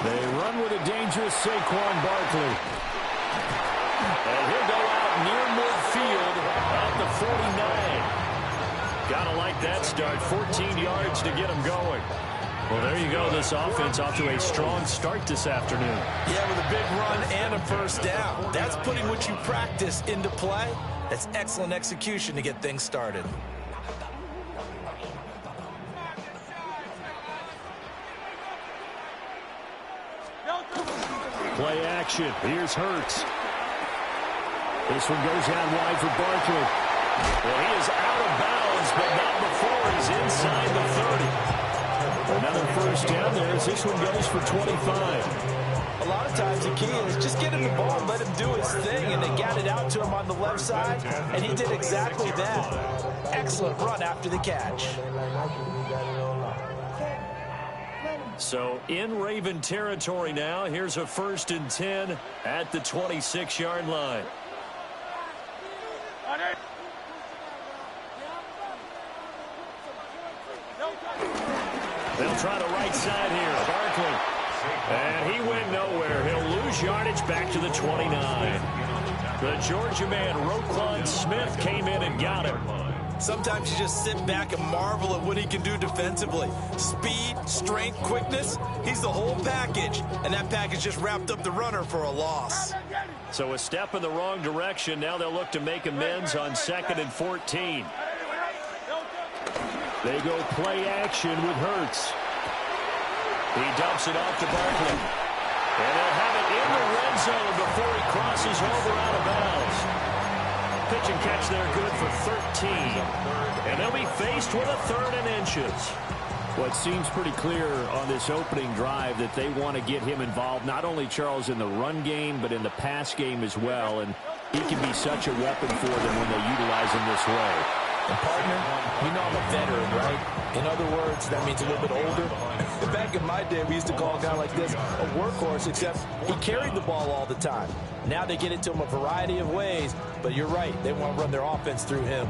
They run with a dangerous Saquon Barkley. And he'll go out near midfield at the 49. Gotta like that start. 14 yards to get him going. Well, there you go. This offense off to a strong start this afternoon. Yeah, with a big run and a first down. That's putting what you practice into play. That's excellent execution to get things started. Play action. Here's Hurts. This one goes out wide for Barkley. Well, he is out of bounds, but not before he's inside the 30. Another first down there as this one goes for 25. A lot of times the key is just get him the ball and let him do his thing, and they got it out to him on the left side, and he did exactly that. Excellent run after the catch. So in Raven territory now. Here's a 1st and 10 at the 26-yard line. They'll try the right side here. Barkley. And he went nowhere. He'll lose yardage back to the 29. The Georgia man, Roquan Smith, came in and got him. Sometimes you just sit back and marvel at what he can do defensively. Speed, strength, quickness, he's the whole package. And that package just wrapped up the runner for a loss. So a step in the wrong direction. Now they'll look to make amends on 2nd and 14. They go play action with Hurts. He dumps it off to Barkley. And they'll have it in the red zone before he crosses over out of bounds. Pitch and catch there good for 13. And they'll be faced with a 3rd and inches. Well, it seems pretty clear on this opening drive that they want to get him involved, not only, Charles, in the run game, but in the pass game as well. And he can be such a weapon for them when they utilize him this way. And partner, you know I'm a veteran, right? In other words, that means a little bit older. Back in my day, we used to call a guy like this a workhorse, except he carried the ball all the time. Now they get it to him a variety of ways, but you're right, they want to run their offense through him.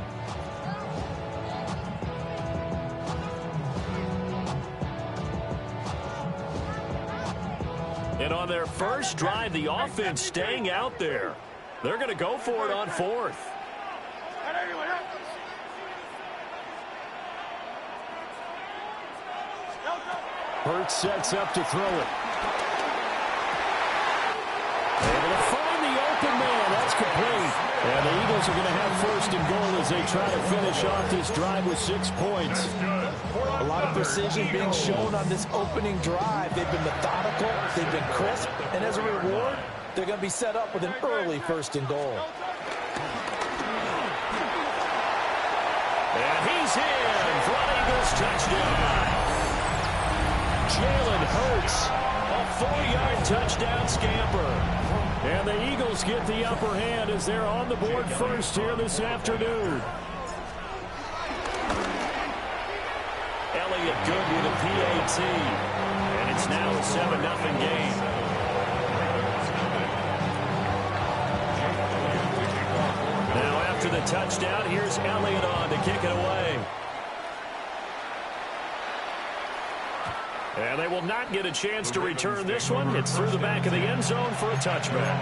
And on their first drive, the offense staying out there. They're going to go for it on 4th. Hurts sets up to throw it. Able to find the open man. That's complete. And the Eagles are going to have 1st and goal as they try to finish off this drive with 6 points. A lot of precision being shown on this opening drive. They've been methodical. They've been crisp. And as a reward, they're going to be set up with an early 1st and goal. And he's in for an Eagles touchdown. Jalen Hurts, a 4-yard touchdown scamper. And the Eagles get the upper hand as they're on the board first here this afternoon. Elliott good with a PAT. And it's now a 7-0 game. Now after the touchdown, here's Elliott on to kick it away. And they will not get a chance to return this one. It's through the back of the end zone for a touchback.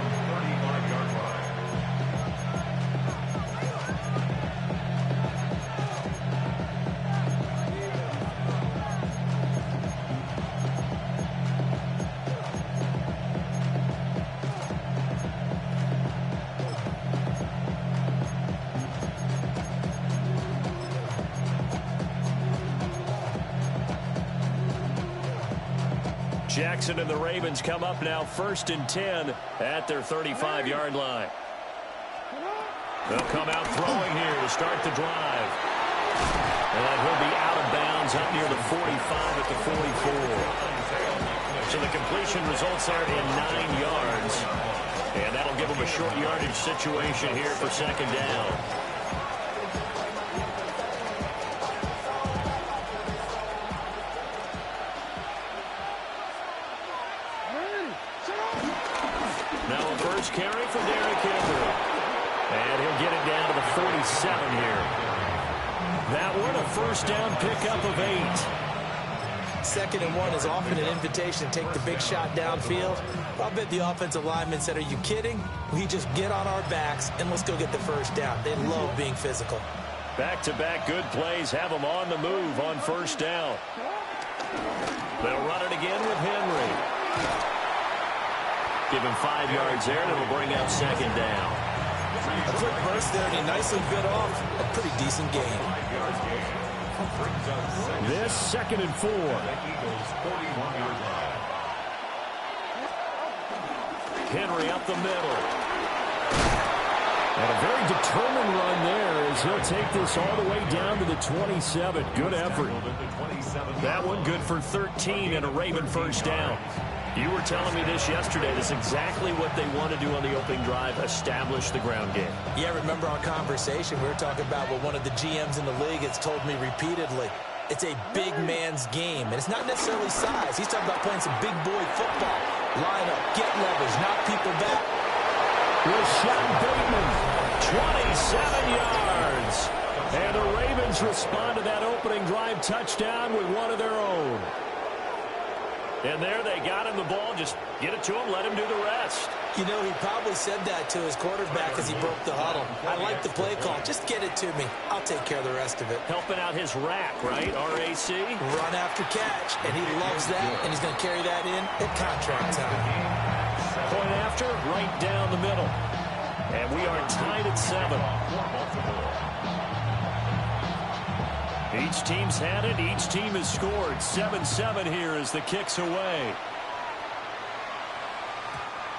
Jackson and the Ravens come up now 1st and 10 at their 35-yard line. They'll come out throwing here to start the drive. And he'll be out of bounds up near the 45 at the 44. So the completion results there in 9 yards. And that'll give them a short yardage situation here for 2nd down. Carry for Derrick Henry. And he'll get it down to the 47 here. That one a 1st down pickup of 8. 2nd and 1 is often an invitation to take the big shot downfield. I'll bet the offensive lineman said, are you kidding? We just get on our backs and let's go get the first down. They love being physical. Back-to-back good plays have them on the move on first down. They'll run it again with Henry. Give him 5 yards there, and it'll bring up 2nd down. A quick burst there, and he nicely bit off a pretty decent gain. This 2nd and 4. Henry up the middle. And a very determined run there as he'll take this all the way down to the 27. Good effort. That one good for 13 and a Raven first down. You were telling me this yesterday. That's exactly what they want to do on the opening drive, establish the ground game. Yeah, remember our conversation? We were talking about what one of the GMs in the league has told me repeatedly. It's a big man's game, and it's not necessarily size. He's talking about playing some big boy football. Line up, get leverage, knock people back. Rashawn Bateman, 27 yards. And the Ravens respond to that opening drive touchdown with one of their own. And there they got him the ball. Just get it to him, let him do the rest. You know, he probably said that to his quarterback as he broke the huddle. I like the play call. Just get it to me. I'll take care of the rest of it. Helping out his rack, right? RAC. Run after catch, and he loves that, and he's going to carry that in at contract time. Point after, right down the middle. And we are tied at 7. Each team's had it. Each team has scored. 7-7 here as the kick's away.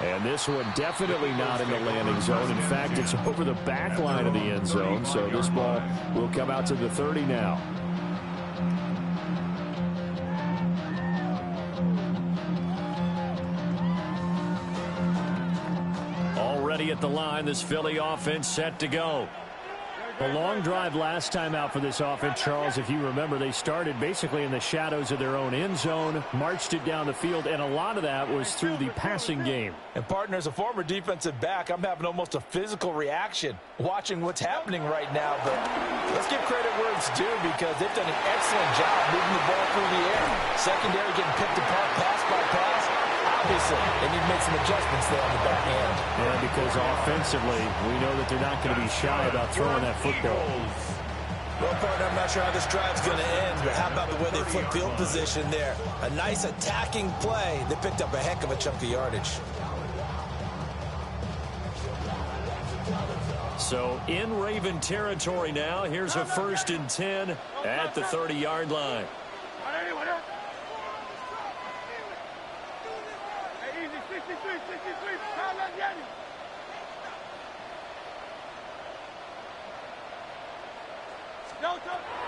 And this one definitely not in the landing zone. In fact, it's over the back line of the end zone. So this ball will come out to the 30 now. Already at the line, this Philly offense set to go. A long drive last time out for this offense, Charles. If you remember, they started basically in the shadows of their own end zone, marched it down the field, and a lot of that was through the passing game. And, partner, as a former defensive back, I'm having almost a physical reaction watching what's happening right now. But let's give credit where it's due because they've done an excellent job moving the ball through the air. Secondary getting picked apart pass by pass. Obviously, they need to make some adjustments there on the back end. Yeah, because offensively, we know that they're not going to be shy about throwing that football. Well, partner, I'm not sure how this drive's going to end, but how about the way they flip field position there? A nice attacking play. They picked up a heck of a chunk of yardage. So in Raven territory now, here's a 1st and 10 at the 30-yard line.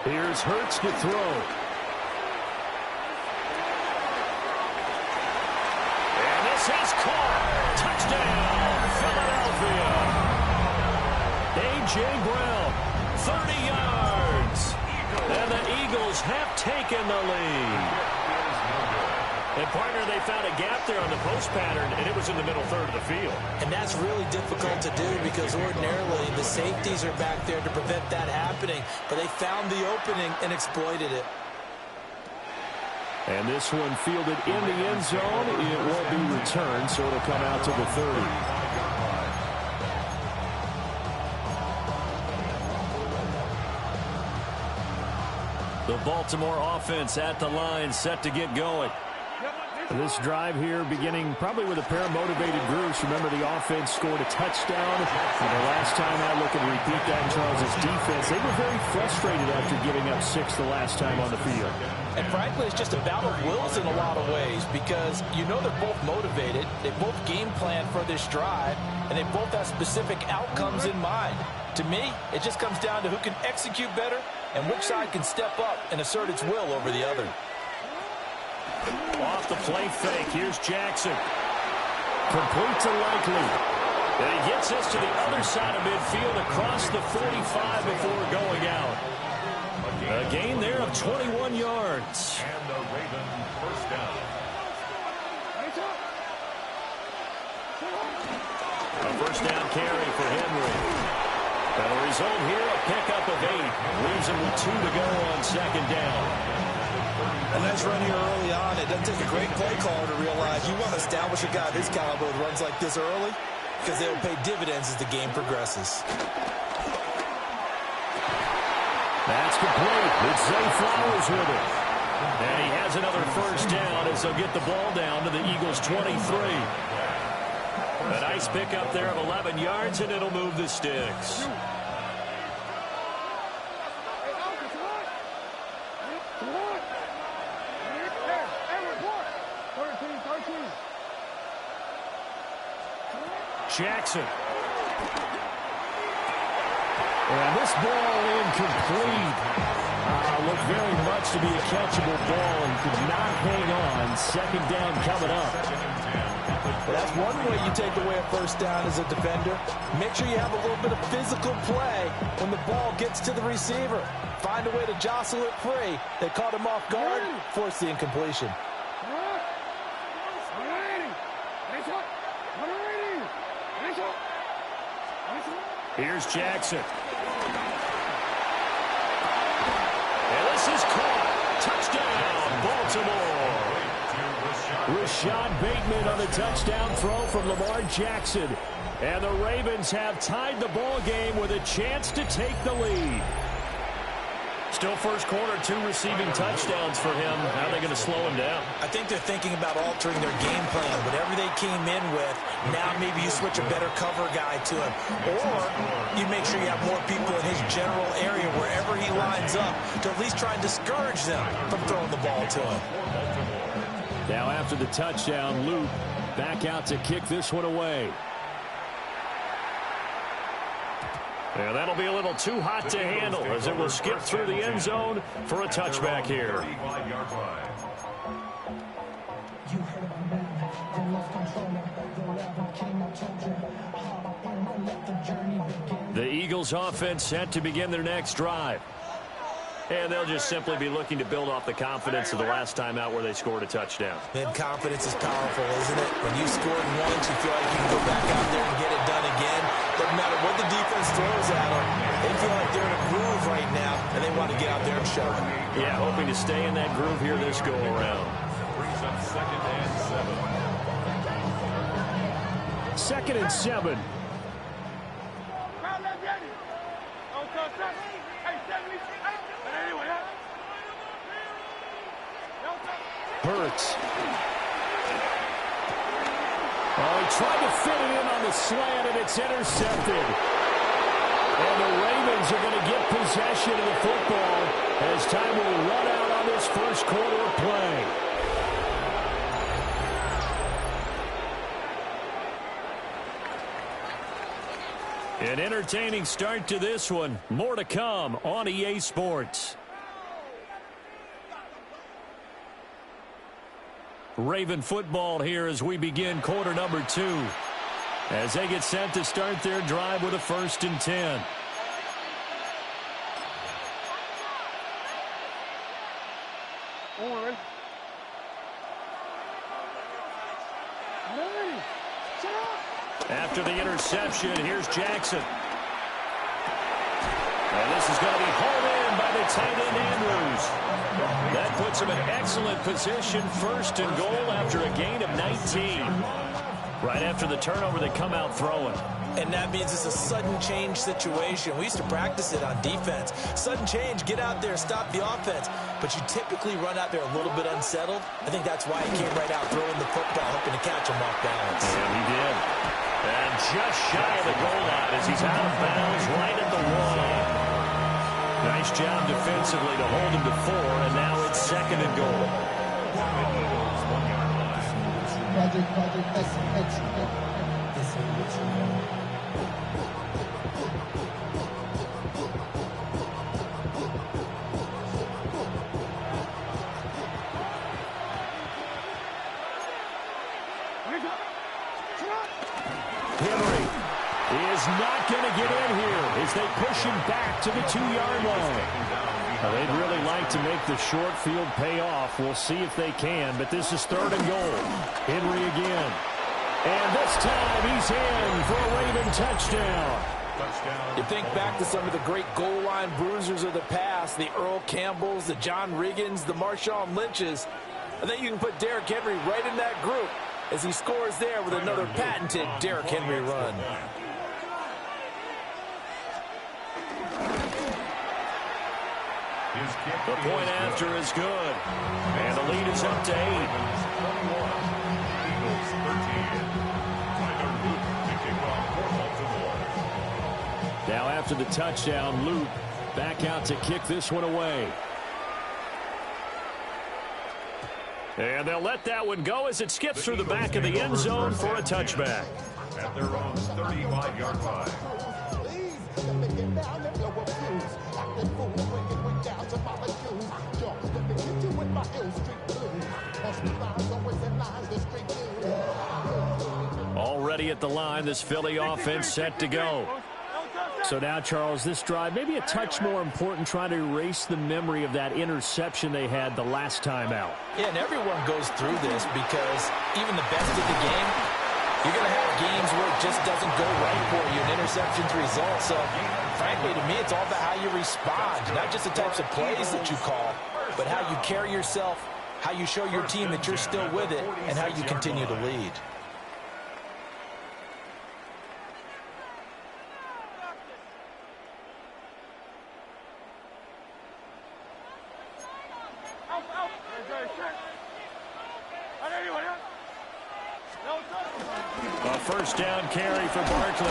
Here's Hurts to throw. And this is caught. Touchdown, Philadelphia. A.J. Brown, 30 yards. And the Eagles have taken the lead. And, partner, they found a gap there on the post pattern, and it was in the middle third of the field. And that's really difficult to do because ordinarily the safeties are back there to prevent that happening. But they found the opening and exploited it. And this one fielded in the end zone. It won't be returned, so it'll come out to the 30. The Baltimore offense at the line, set to get going. This drive here beginning probably with a pair of motivated groups. Remember, the offense scored a touchdown. And the last time I look and repeat that, Charles' defense, they were very frustrated after giving up 6 the last time on the field. And frankly, it's just a battle of wills in a lot of ways because you know they're both motivated. They both game plan for this drive, and they both have specific outcomes in mind. To me, it just comes down to who can execute better and which side can step up and assert its will over the other. Off the play fake. Here's Jackson. Complete to Likely. And he gets us to the other side of midfield across the 45 before going out. A gain there of 21 yards. And the Raven first down. A first down carry for Henry. And the result here, a pickup of 8. Leaves him with 2 to go on 2nd down. A nice run here early on. It doesn't take a great play caller to realize you want to establish a guy this caliber with runs like this early because they'll pay dividends as the game progresses. That's complete. It's Zay Flowers with it. And he has another first down as they'll get the ball down to the Eagles' 23. A nice pickup there of 11 yards, and it'll move the sticks. Jackson. And this ball incomplete. Looked very much to be a catchable ball and could not hang on. Second down coming up. Well, that's one way you take away a first down as a defender. Make sure you have a little bit of physical play when the ball gets to the receiver. Find a way to jostle it free. They caught him off guard, forced the incompletion. Here's Jackson. And this is caught. Touchdown, Baltimore. Rashad Bateman on the touchdown throw from Lamar Jackson. And the Ravens have tied the ball game with a chance to take the lead. Still first quarter, 2 receiving touchdowns for him. How are they going to slow him down? I think they're thinking about altering their game plan. Whatever they came in with, now maybe you switch a better cover guy to him. Or you make sure you have more people in his general area wherever he lines up to at least try and discourage them from throwing the ball to him. Now after the touchdown, Luke back out to kick this one away. Yeah, that'll be a little too hot to handle as it will skip through the end zone for a touchback here. The Eagles offense set to begin their next drive. And they'll just simply be looking to build off the confidence of the last time out where they scored a touchdown. Man, confidence is powerful, isn't it? When you scored once, you feel like you can go back out there and get it done again. Doesn't matter what the defense throws at them. They feel like they're in a groove right now, and they want to get out there and show it. Yeah, hoping to stay in that groove here this go-around. Brings up 2nd and 7. 2nd and 7. Hurts. Oh, he tried to fit it in on the slant, and it's intercepted. And the Ravens are going to get possession of the football as time will run out on this first quarter of play. An entertaining start to this one. More to come on EA Sports. Raven football here as we begin quarter number 2. As they get set to start their drive with a 1st and 10. After the interception, here's Jackson. And this is going to be hauled in by the tight end Andrews. That puts him in excellent position, 1st and goal after a gain of 19. Right after the turnover, they come out throwing. And that means it's a sudden change situation. We used to practice it on defense. Sudden change, get out there, stop the offense. But you typically run out there a little bit unsettled. I think that's why he came right out throwing the football, hoping to catch him off balance. And he did. And just shy of the goal line as he's out of bounds right at the 1. Nice job defensively to hold him to 4, and now it's 2nd and goal. Henry is not going to get in here as they push him back to the 2-yard line. Now, they'd really like to make the short field pay off. We'll see if they can, but this is 3rd and goal. Henry again. And this time he's in for a Raven touchdown. Touchdown. You think back to some of the great goal line bruisers of the past, the Earl Campbells, the John Riggins, the Marshawn Lynches. I think you can put Derrick Henry right in that group as he scores there with another patented Derrick Henry run. The point after is good. And the lead is up to 8. Eagles 13. Now after the touchdown, Luke back out to kick this one away. And they'll let that one go as it skips through the back of the end zone for a touchback. At their own 35-yard line. Already at the line, this Philly offense set to go. So now, Charles, this drive maybe a touch more important, trying to erase the memory of that interception they had the last time out. Yeah, and everyone goes through this because even the best of the game, you're going to have games where it just doesn't go right for you, and interceptions result. So, frankly, to me, it's all about how you respond, not just the types of plays that you call, but how you carry yourself, how you show your team that you're still with it, and how you continue to lead. A first down carry for Barkley.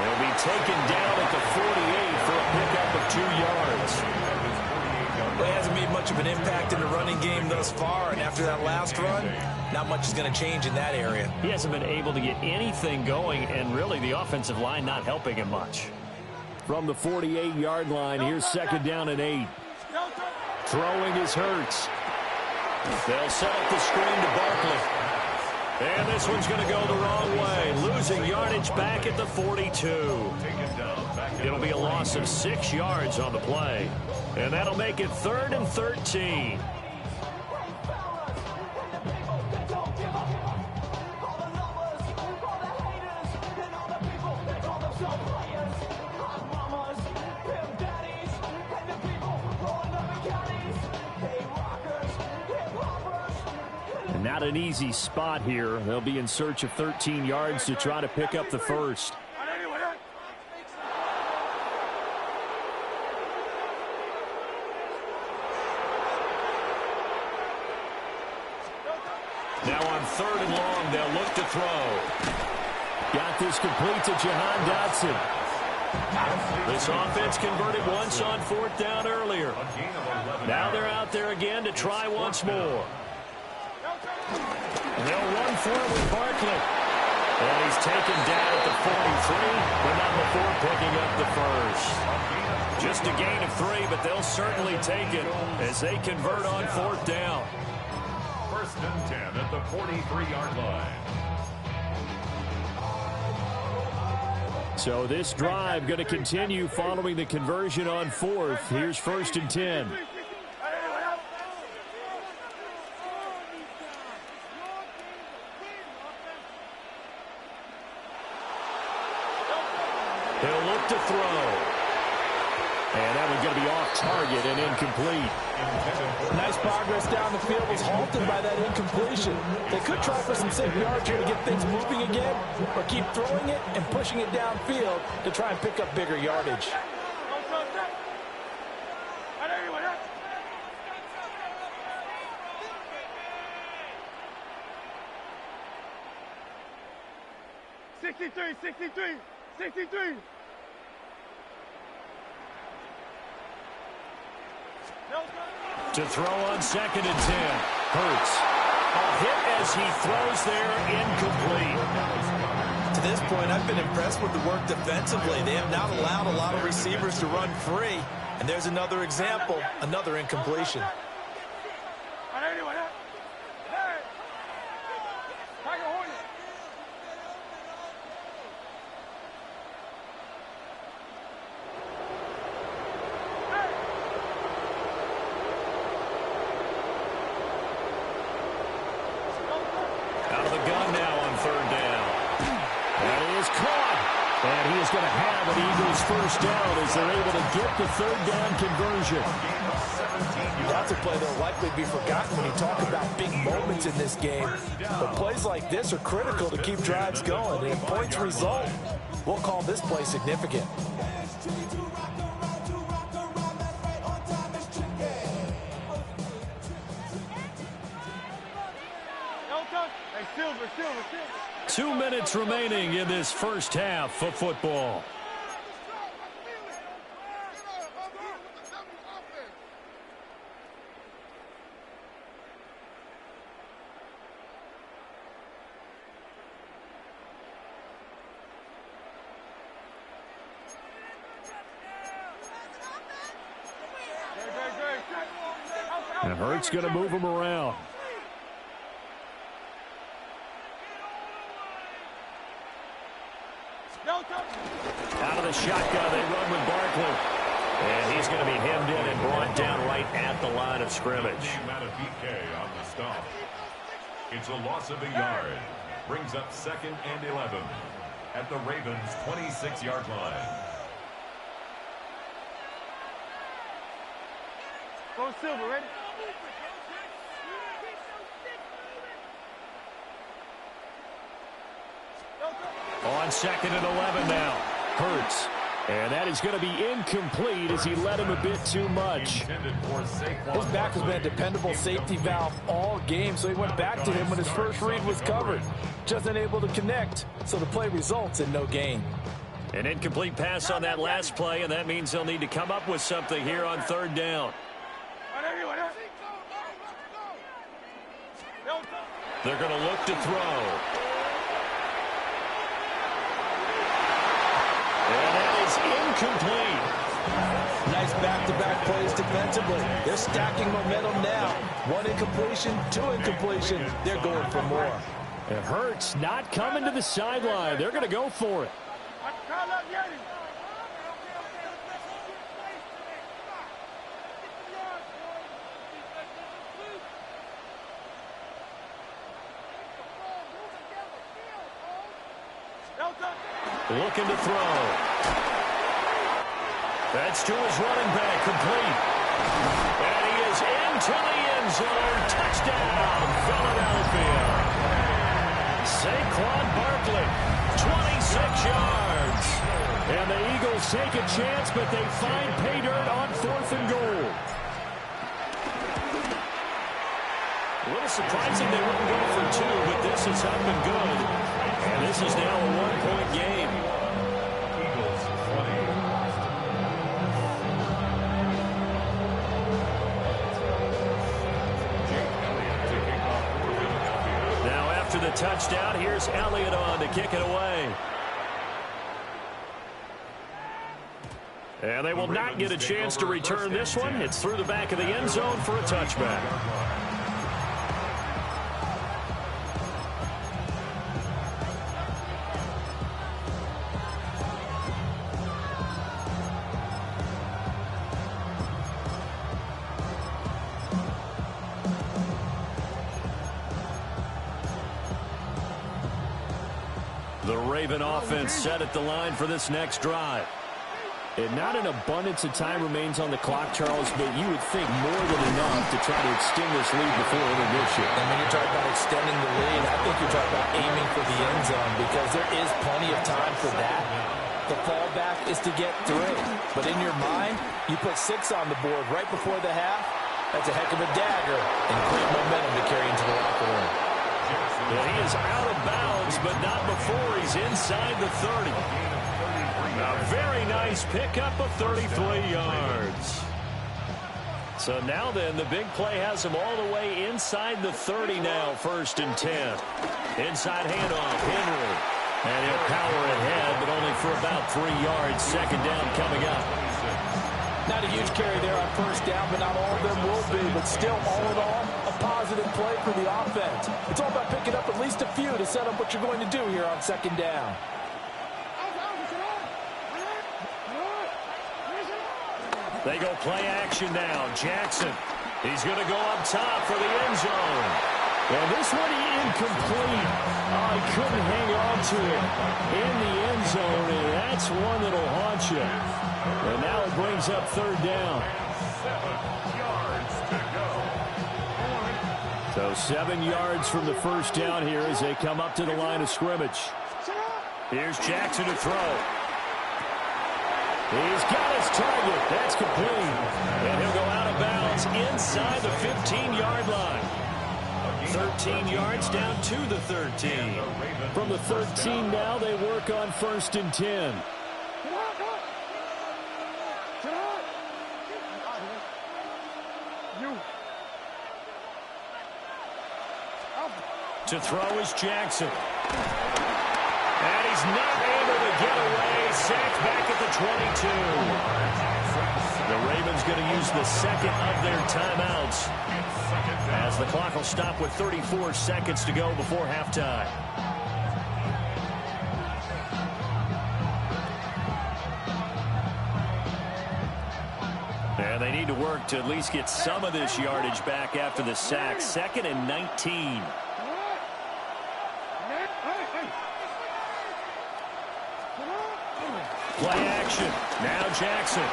He'll be taken down at the 48 for a pickup of 2 yards. Well, he hasn't made much of an impact in the running game thus far, and after that last run, not much is going to change in that area. He hasn't been able to get anything going, and really the offensive line not helping him much. From the 48-yard line, here's second down and 8. Throwing is Hurts. They'll set up the screen to Barkley. And this one's going to go the wrong way. Losing yardage back at the 42. It'll be a loss of 6 yards on the play. And that'll make it 3rd and 13. Not an easy spot here. They'll be in search of 13 yards to try to pick up the first. Now on 3rd and long, they'll look to throw. Got this complete to Jahan Dotson. This offense converted once on 4th down earlier. Now they're out there again to try once more. And they'll run for it with Barkley. And he's taken down at the 43, but not before picking up the first. Just a gain of 3, but they'll certainly take it as they convert on 4th down. 1st and 10 at the 43-yard line. So this drive going to continue following the conversion on 4th. Here's 1st and 10. He'll look to throw. And that one's going to be off target and incomplete. Nice progress down the field was halted by that incompletion. They could try for some safe yards here to get things moving again, or keep throwing it and pushing it downfield to try and pick up bigger yardage. To throw on 2nd and 10. Hurts. A hit as he throws there, incomplete. To this point, I've been impressed with the work defensively. They have not allowed a lot of receivers to run free. And there's another example, another incompletion. is going to have an Eagles first down as they're able to get the third down conversion. That's a play that will likely be forgotten when you talk about big moments in this game. But plays like this are critical to keep drives going. And if points result, we'll call this play significant. Silver. 2 minutes remaining in this first half of football. And Hurts going to move him around. Out of the shotgun, they run with Barkley. And he's going to be hemmed in and brought down right at the line of scrimmage. Out of PK on the stop. It's a loss of a yard. Brings up 2nd and 11 at the Ravens' 26-yard line. Go Silver, ready? On 2nd and 11 now. Hurts. And that is going to be incomplete as he led him a bit too much. His back has been a dependable safety valve all game, so he went back to him when his first read was covered. Just unable to connect, so the play results in no gain. An incomplete pass on that last play, and that means they'll need to come up with something here on third down. They're going to look to throw. And that is incomplete. Nice back-to-back plays defensively. They're stacking momentum now. One incompletion, two incompletion. They're going for more. It hurts not coming to the sideline. They're going to go for it. Looking to throw. That's to his running back, complete. And he is into the end zone. Touchdown, Philadelphia. Saquon Barkley, 26 yards. And the Eagles take a chance, but they find pay dirt on 4th and goal. A little surprising they wouldn't go for 2, but this has not been good. And this is now a 1-point game. Eagles 20. Now after the touchdown, here's Elliott on to kick it away. And they will not get a chance to return this one. It's through the back of the end zone for a touchback. The Raven offense set at the line for this next drive. And not an abundance of time remains on the clock, Charles, but you would think more than enough to try to extend this lead before intermission. And when you're talking about extending the lead, I think you're talking about aiming for the end zone because there is plenty of time for that. The fallback is to get 3. But in your mind, you put 6 on the board right before the half. That's a heck of a dagger and great momentum to carry into the locker room. Well, he is out of bounds, but not before he's inside the 30. A very nice pickup of 33 yards. So now then, the big play has him all the way inside the 30 now, 1st and 10. Inside handoff, Henry. And he'll power ahead, but only for about 3 yards. 2nd down coming up. Not a huge carry there on 1st down, but not all of them will be. But still, all in all, a positive play for the offense. It's all about picking up at least a few to set up what you're going to do here on 2nd down. They go play action now. Jackson. He's going to go up top for the end zone. And this one incomplete. Oh, he couldn't hang on to it in the end zone, and that's one that'll haunt you. And now it brings up third down. 7 yards to go. So 7 yards from the first down here as they come up to the line of scrimmage. Here's Jackson to throw. He's got his target. That's complete. And he'll go out of bounds inside the 15-yard line. 13 yards down to the 13. From the 13 now, they work on 1st and 10. To throw is Jackson. And he's not able to get away. Sacked back at the 22. The Ravens going to use the second of their timeouts, as the clock will stop with 34 seconds to go before halftime. And they need to work to at least get some of this yardage back after the sack. 2nd and 19. Play action. Now Jackson.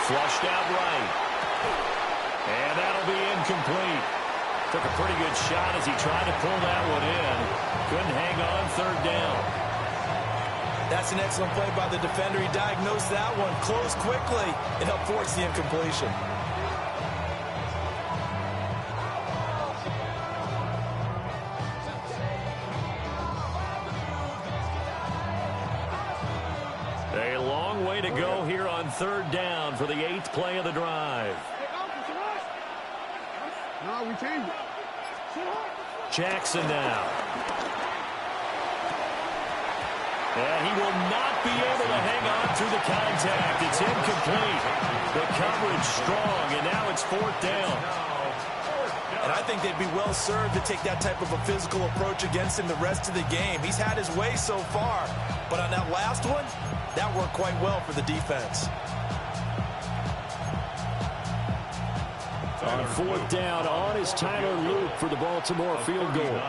Flushed out right. And that'll be incomplete. Took a pretty good shot as he tried to pull that one in. Couldn't hang on 3rd down. That's an excellent play by the defender. He diagnosed that one, closed quickly, and helped force the incompletion. A long way to go here on 3rd down for the 8th play of the drive. No, we changed it. Jackson now. And he will not be able to hang on through the contact. It's incomplete. The coverage strong, and now it's 4th down. And I think they'd be well served to take that type of a physical approach against him the rest of the game. He's had his way so far, but on that last one, that worked quite well for the defense. On 4th down, on is Tyler Luke for the Baltimore field goal.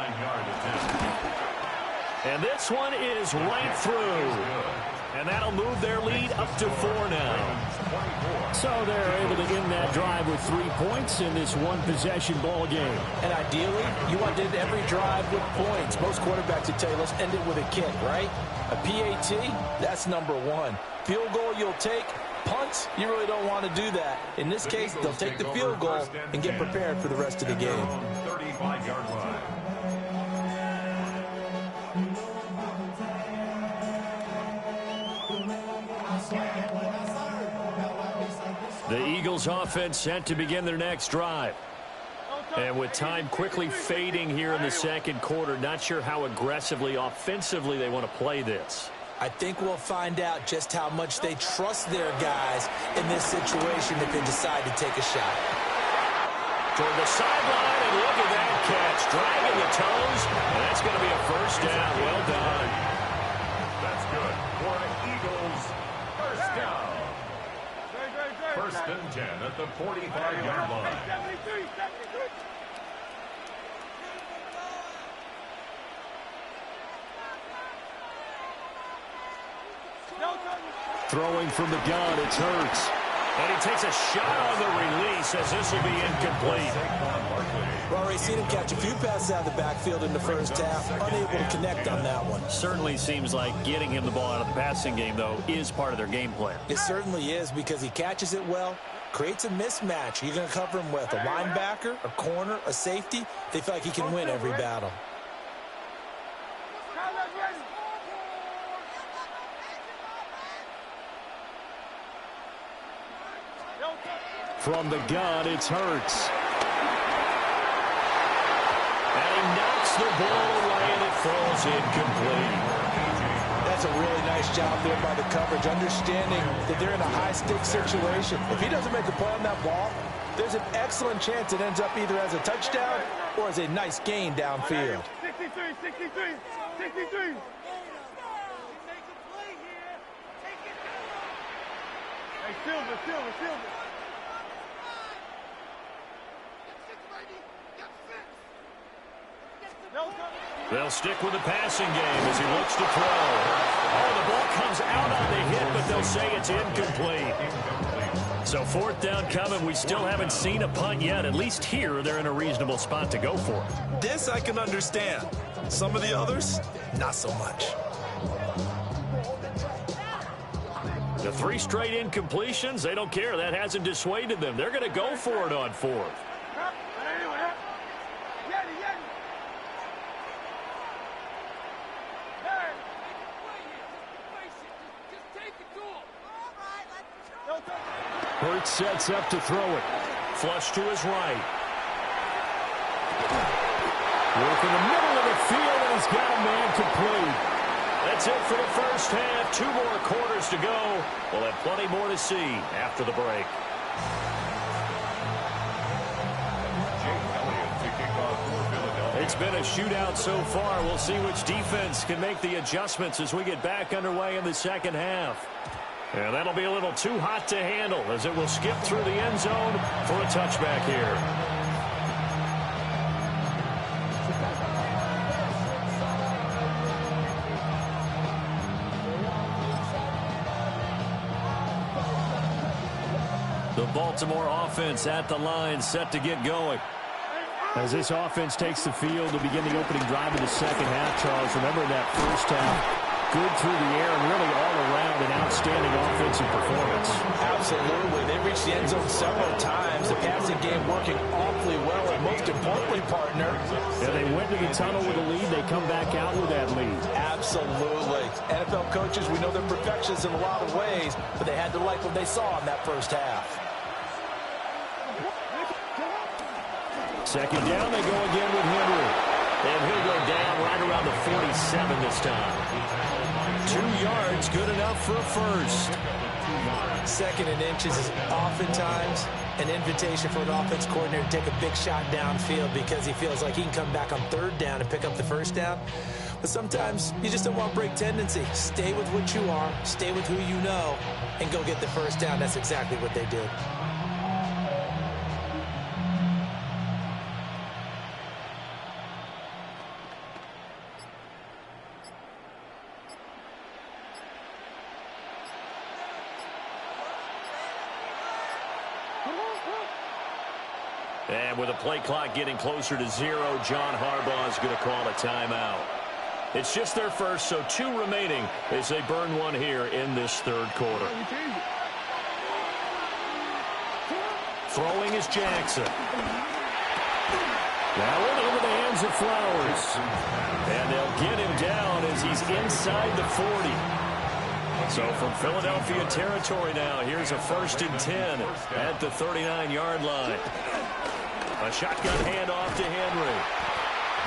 And this one is right through. And that'll move their lead up to 4 now. So they're able to end that drive with 3 points in this one-possession ball game. And ideally, you want to end every drive with points. Most quarterbacks would tell you, let's end it with a kick, right? A PAT, that's number 1. Field goal you'll take. Punts, you really don't want to do that. In this case, they'll take the field goal and get prepared for the rest of the game. 35-yard line. The Eagles offense set to begin their next drive. And with time quickly fading here in the 2nd quarter, not sure how aggressively, offensively they want to play this. I think we'll find out just how much they trust their guys in this situation if they decide to take a shot. Toward the sideline, and look at that catch. Dragging the toes, and that's going to be a 1st down. Well done. That's good for an Eagles 1st down. 1st and 10 at the 45-yard line. Throwing from the gun, it's Hurts. And he takes a shot on the release as this will be incomplete. Well, already seen him catch a few passes out of the backfield in the first half, unable to connect on that one. Certainly seems like getting him the ball out of the passing game, though, is part of their game plan. It certainly is, because he catches it well, creates a mismatch. You're going to cover him with a linebacker, a corner, a safety. They feel like he can win every battle. From the gun, it's Hurts. And he knocks the ball away, and it falls incomplete. That's a really nice job there by the coverage, understanding that they're in a high-stakes situation. If he doesn't make a play on that ball, there's an excellent chance it ends up either as a touchdown or as a nice gain downfield. 63, 63, 63. Hey, Silver. They'll stick with the passing game as he looks to throw. Oh, the ball comes out on the hit, but they'll say it's incomplete. So fourth down coming. We still haven't seen a punt yet. At least here, they're in a reasonable spot to go for it. This I can understand. Some of the others, not so much. The 3 straight incompletions, they don't care. That hasn't dissuaded them. They're going to go for it on fourth. Hurts sets up to throw it. Flush to his right. Work in the middle of the field, and he's got a man complete. That's it for the first half. 2 more quarters to go. We'll have plenty more to see after the break. It's been a shootout so far. We'll see which defense can make the adjustments as we get back underway in the second half. And that'll be a little too hot to handle as it will skip through the end zone for a touchback here. The Baltimore offense at the line, set to get going. As this offense takes the field to begin the opening drive of the second half, Charles, remember that first half, good through the air and really all around an outstanding offensive performance. Absolutely. They reached the end zone several times. The passing game working awfully well, and most importantly, partner. Yeah, they went to the tunnel with a lead. They come back out with that lead. Absolutely. NFL coaches, we know they're perfectionists in a lot of ways, but they had to like what they saw in that first half. Second down, they go again with Henry. And he'll go down right around the 47 this time. 2 yards, good enough for a first. 2nd and inches is oftentimes an invitation for an offense coordinator to take a big shot downfield because he feels like he can come back on 3rd down and pick up the first down. But sometimes you just don't want to break tendency. Stay with what you are, stay with who you know, and go get the first down. That's exactly what they did. And with the play clock getting closer to 0, John Harbaugh is going to call a timeout. It's just their first, so 2 remaining as they burn one here in this 3rd quarter. Throwing is Jackson. Now into the hands of Flowers. And they'll get him down as he's inside the 40. So from Philadelphia territory now, here's a 1st and 10 at the 39-yard line. A shotgun handoff to Henry.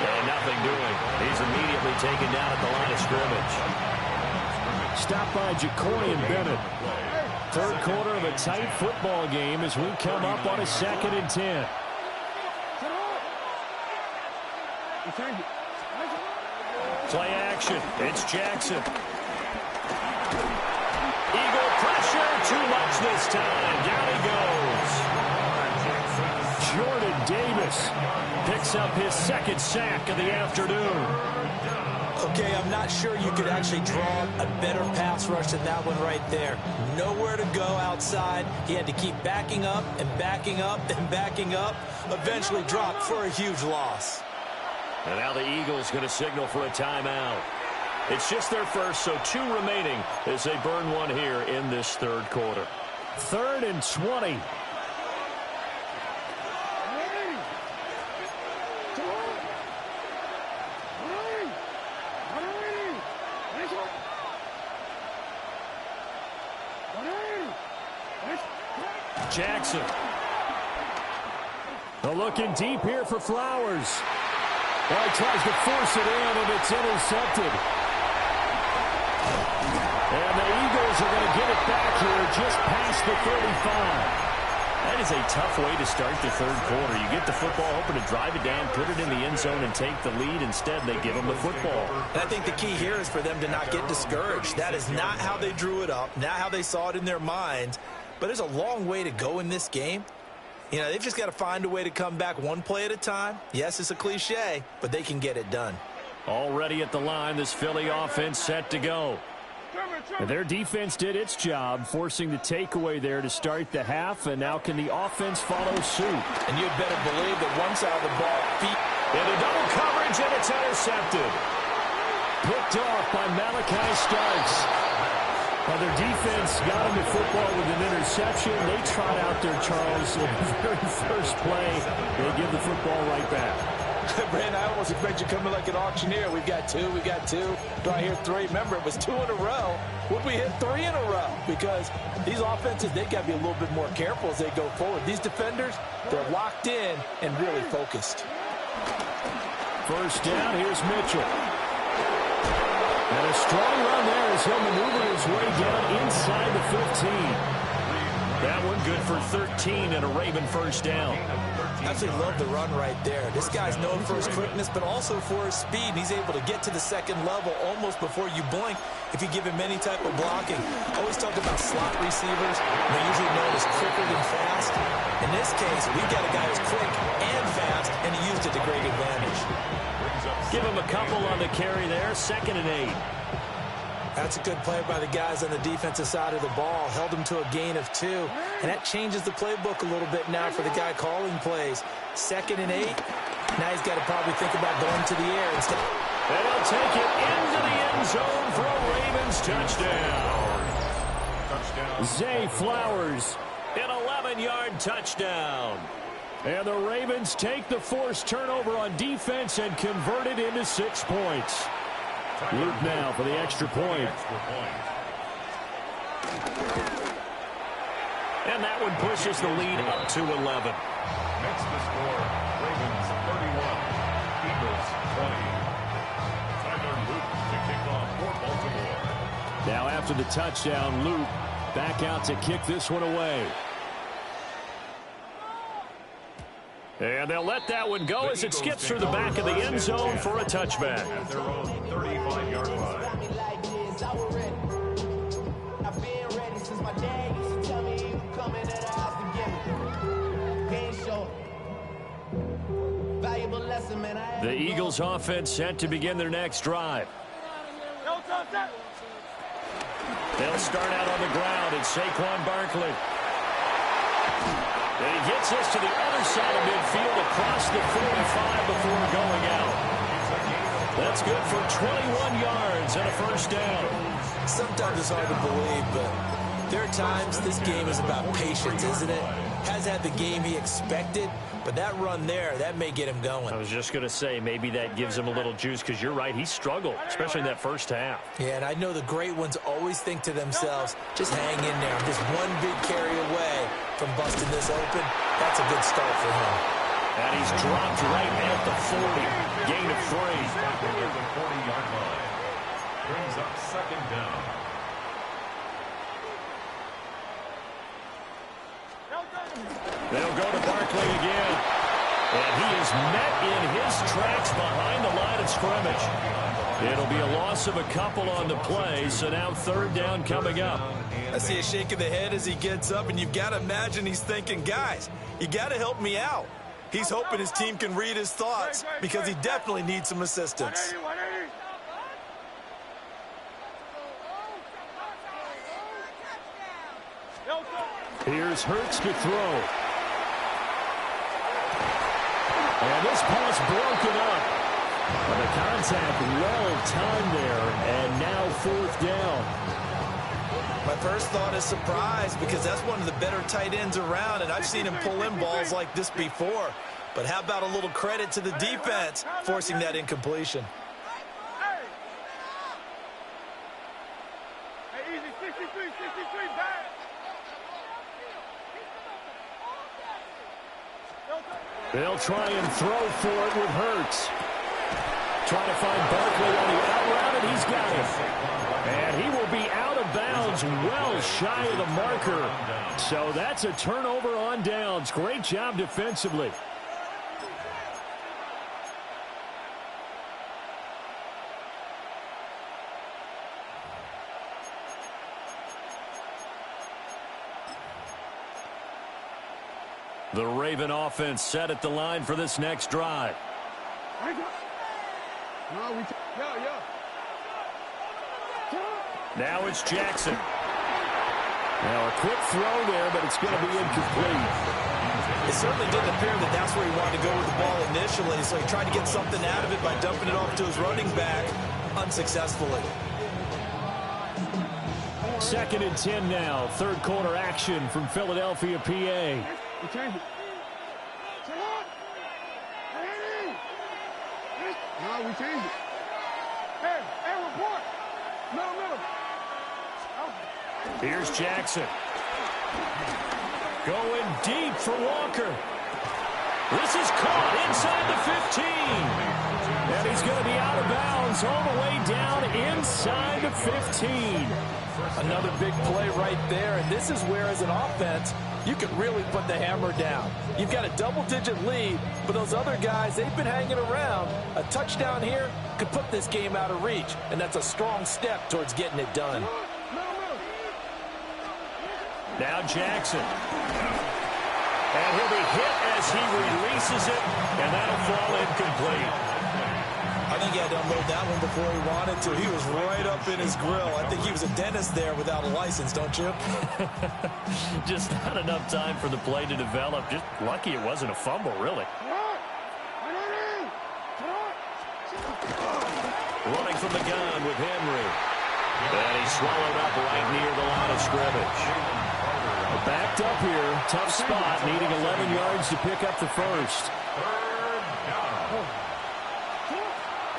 And nothing doing. He's immediately taken down at the line of scrimmage. Stopped by Jacorian Bennett. 3rd quarter of a tight football game as we come up on a 2nd and 10. Play action. It's Jackson. Eagle pressure. Too much this time. Down he goes. Jordan Davis picks up his 2nd sack of the afternoon. Okay, I'm not sure you could actually draw a better pass rush than that one right there. Nowhere to go outside. He had to keep backing up and backing up and backing up. Eventually dropped for a huge loss. And now the Eagles going to signal for a timeout. It's just their first, so 2 remaining as they burn one here in this 3rd quarter. 3rd and 20. Jackson. They're looking deep here for Flowers. Well, he tries to force it in, and it's intercepted. And the Eagles are going to get it back here just past the 35. That is a tough way to start the 3rd quarter. You get the football, hoping to drive it down, put it in the end zone, and take the lead. Instead, they give them the football. And I think the key here is for them to not get discouraged. That is not how they drew it up, not how they saw it in their minds. But there's a long way to go in this game. You know, they've just got to find a way to come back one play at a time. Yes, it's a cliche, but they can get it done. Already at the line, this Philly offense set to go. And their defense did its job, forcing the takeaway there to start the half, and now can the offense follow suit? And you'd better believe that one side of the ball into double coverage, and it's intercepted. Picked off by Malachi Starks. Now their defense got him the football with an interception. They trot out there, Charles, in the very first play. They give the football right back. Brandon, I almost expect you coming like an auctioneer. We've got two. Do I hear three? Remember, it was 2 in a row. Would we hit 3 in a row? Because these offenses, they got to be a little bit more careful as they go forward. These defenders, they're locked in and really focused. First down, here's Mitchell. And a strong run there as he'll maneuver his way down inside the 15. That one good for 13 and a Raven first down. Absolutely love the run right there. This guy's known for his quickness, but also for his speed. And he's able to get to the second level almost before you blink if you give him any type of blocking. Always talk about slot receivers. They're usually known as quicker than fast. In this case, we've got a guy who's quick and fast, and he used it to great advantage. Give him a couple on the carry there. 2nd and 8. That's a good play by the guys on the defensive side of the ball. Held him to a gain of 2. And that changes the playbook a little bit now for the guy calling plays. 2nd and 8. Now he's got to probably think about going to the air instead. And he'll take it into the end zone for a Ravens touchdown. Zay Flowers, an 11-yard touchdown. And the Ravens take the forced turnover on defense and convert it into 6 points. Luke now for the extra point. And that one pushes the lead up to 11. Next to score, Ravens 31, Eagles 20. Tyler Luke to kick off for Baltimore. Now after the touchdown, Luke back out to kick this one away. And they'll let that one go as it skips through the back of the end zone for a touchback. At their own 35-yard line. The Eagles offense set to begin their next drive. They'll start out on the ground. It's Saquon Barkley. And he gets us to the other side of midfield across the 45 before going out. That's good for 21 yards and a first down. Sometimes it's hard to believe, but there are times this game is about patience, isn't it? Has had the game he expected, but that run there, that may get him going. I was just going to say, maybe that gives him a little juice, because you're right, he struggled, especially in that first half. Yeah, and I know the great ones always think to themselves, just hang in there. I'm just one big carry away from busting this open. That's a good start for him. And he's dropped right at the 40. Gain of 3. Near the 40-yard line. Brings up 2nd down. They'll go to Barkley again. And he is met in his tracks behind the line of scrimmage. It'll be a loss of a couple on the play, so now 3rd down coming up. I see a shake of the head as he gets up, and you've got to imagine he's thinking, guys, you got to help me out. He's hoping his team can read his thoughts because he definitely needs some assistance. Here's Hurts to throw. And this pass broken up. But the contact well timed there, and now 4th down. My first thought is surprise because that's one of the better tight ends around, and I've seen him pull in balls like this before. But how about a little credit to the defense forcing that incompletion? Hey, easy, 63, back. They'll try and throw for it with Hurts. Trying to find Barkley on the out route, and he's got him. And he will be out of bounds well shy of the marker. So that's a turnover on downs. Great job defensively. The Raven offense set at the line for this next drive. Now it's Jackson. Now a quick throw there, but it's going to be incomplete. It certainly didn't appear that that's where he wanted to go with the ball initially, so he tried to get something out of it by dumping it off to his running back unsuccessfully. 2nd and 10 now. Third quarter action from Philadelphia, PA. No, we changed it. Hey, report. Middle. Here's Jackson. Going deep for Walker. This is caught inside the 15. And he's going to be out of bounds all the way down inside the 15. Another big play right there, and this is where, as an offense, you can really put the hammer down. You've got a double-digit lead, but those other guys, they've been hanging around. A touchdown here could put this game out of reach, and that's a strong step towards getting it done. Now Jackson. And he'll be hit as he releases it, and that'll fall incomplete. I think he had to unload that one before he wanted to. He was right up in his grill. I think he was a dentist there without a license, don't you? Just not enough time for the play to develop. Just lucky it wasn't a fumble, really. Running from the gun with Henry. And he's swallowed up right near the line of scrimmage. Backed up here. Tough spot. Needing 11 yards to pick up the first.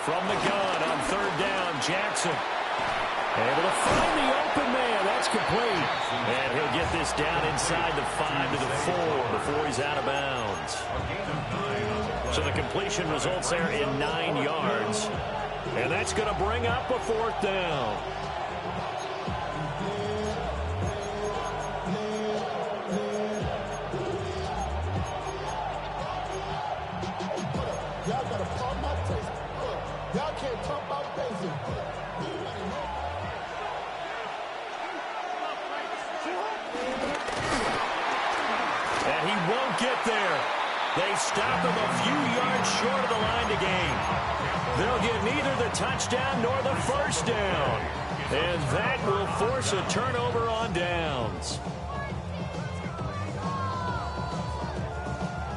From the gun on 3rd down, Jackson. Able to find the open man. That's complete. And he'll get this down inside the 5 to the 4 before he's out of bounds. So the completion results there in 9 yards. And that's going to bring up a 4th down. Y'all got to pump my face. Y'all can't pump my face. And he won't get there. They stop him a few yards short of the line to gain. They'll get neither the touchdown nor the first down. And that will force a turnover on downs.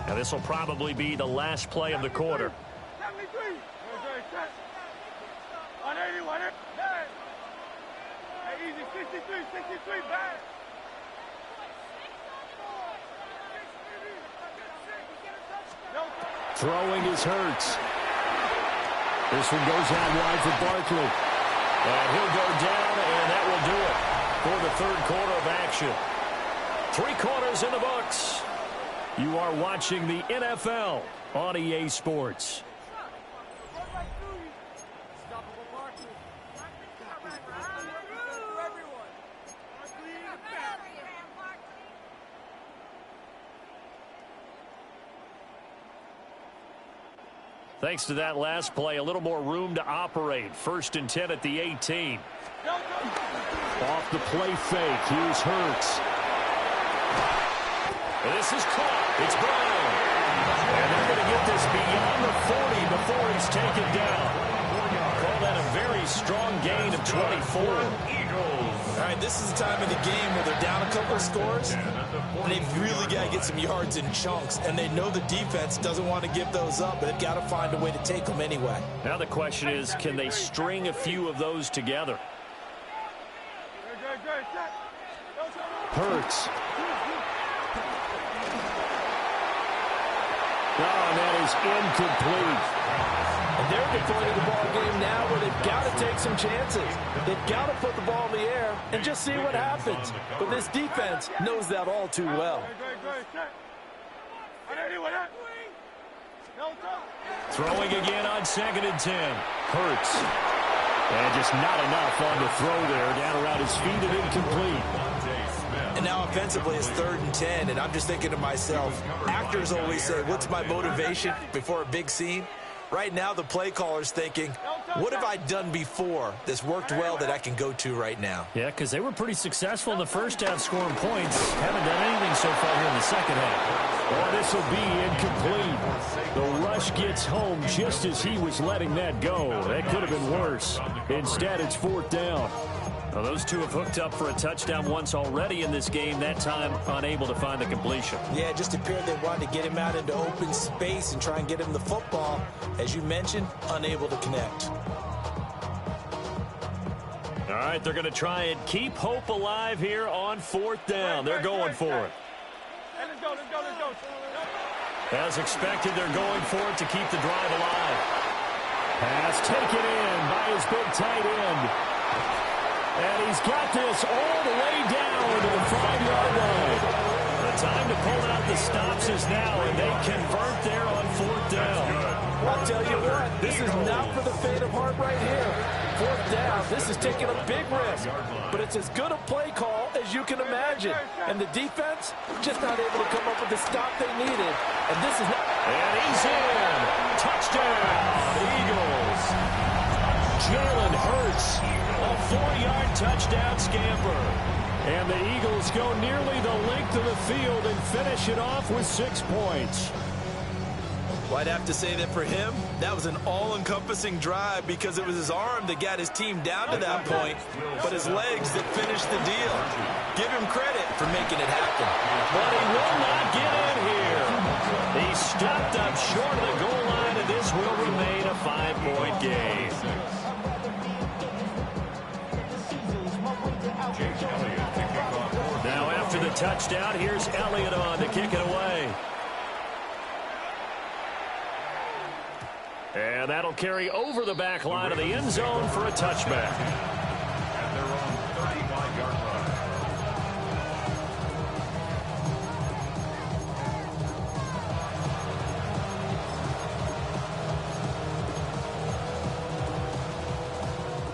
Now this will probably be the last play of the quarter. 73. 180, 180. Hey, easy, 63, back. Throwing is Hurts. This one goes out wide for Barkley. And he'll go down, and that will do it for the 3rd quarter of action. 3 quarters in the books. You are watching the NFL on EA Sports. Thanks to that last play, a little more room to operate. 1st and 10 at the 18. Off the play fake. Here's Hurts. This is caught. It's Brown. And they're going to get this beyond the 40 before he's taken down. Call that a very strong gain of 24. All right, this is the time of the game where they're down a couple of scores, and they've really got to get some yards in chunks, and they know the defense doesn't want to give those up, but they've got to find a way to take them anyway. Now the question is, can they string a few of those together? Hurts. Oh, and that is incomplete. And they're at the point of the ball game now where they've got to take some chances. They've got to put the ball in the air and just see what happens. But this defense knows that all too well. Throwing again on 2nd and 10. Hurts. And just not enough on the throw there. Down around his feet and incomplete. And now offensively it's 3rd and 10, and I'm just thinking to myself, actors always say, what's my motivation before a big scene? Right now, the play caller's thinking, what have I done before that's worked well that I can go to right now? Yeah, because they were pretty successful in the first half scoring points. Haven't done anything so far here in the second half. Well, this will be incomplete. The rush gets home just as he was letting that go. That could have been worse. Instead, it's fourth down. Well, those two have hooked up for a touchdown once already in this game, that time unable to find the completion. Yeah, it just appeared they wanted to get him out into open space and try and get him the football. As you mentioned, unable to connect. All right, they're going to try and keep hope alive here on fourth down. They're going for it. Let's go. As expected, they're going for it to keep the drive alive. Pass taken in by his big tight end. And he's got this all the way down to the 5-yard line. The time to pull out the stops is now, and they convert there on fourth down. I'll tell you what, this is not for the faint of heart right here. Fourth down, this is taking a big risk. But it's as good a play call as you can imagine. And the defense, just not able to come up with the stop they needed. And this is not... And he's in. Touchdown, Eagles. Jalen Hurts, a 4-yard touchdown scamper. And the Eagles go nearly the length of the field and finish it off with 6 points. Well, I'd have to say that for him, that was an all-encompassing drive because it was his arm that got his team down to that point, but his legs that finished the deal. Give him credit for making it happen. But he will not get in here. He stopped up short of the goal line, and this will remain a 5-point game. Now after the touchdown, here's Elliott on to kick it away. And that'll carry over the back line of the end zone for a touchback. At their own 35-yard line.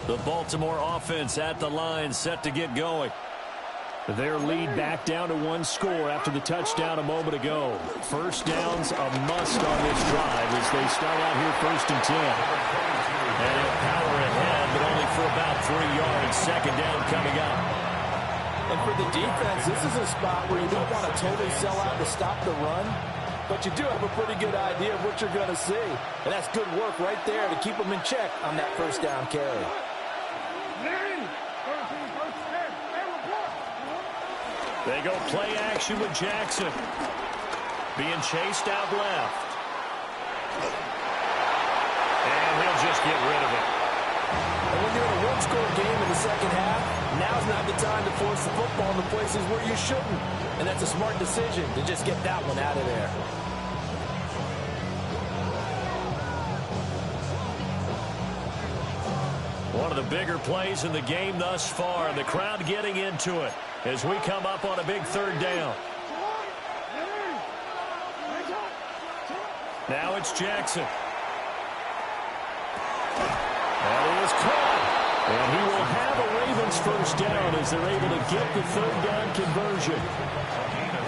The Baltimore offense at the line, set to get going. Their lead back down to 1 score after the touchdown a moment ago. First down's a must on this drive as they start out here 1st and 10. And they'll power ahead, but only for about 3 yards. Second down coming up. And for the defense, this is a spot where you don't want to totally sell out to stop the run, but you do have a pretty good idea of what you're going to see. And that's good work right there to keep them in check on that first down carry. They go play action with Jackson. Being chased out left. And he'll just get rid of it. And when you're in a one-score game in the second half, now's not the time to force the football in the places where you shouldn't. And that's a smart decision to just get that one out of there. One of the bigger plays in the game thus far, and the crowd getting into it as we come up on a big 3rd down. Now it's Jackson. That is caught. And he will have a Ravens first down as they're able to get the 3rd down conversion.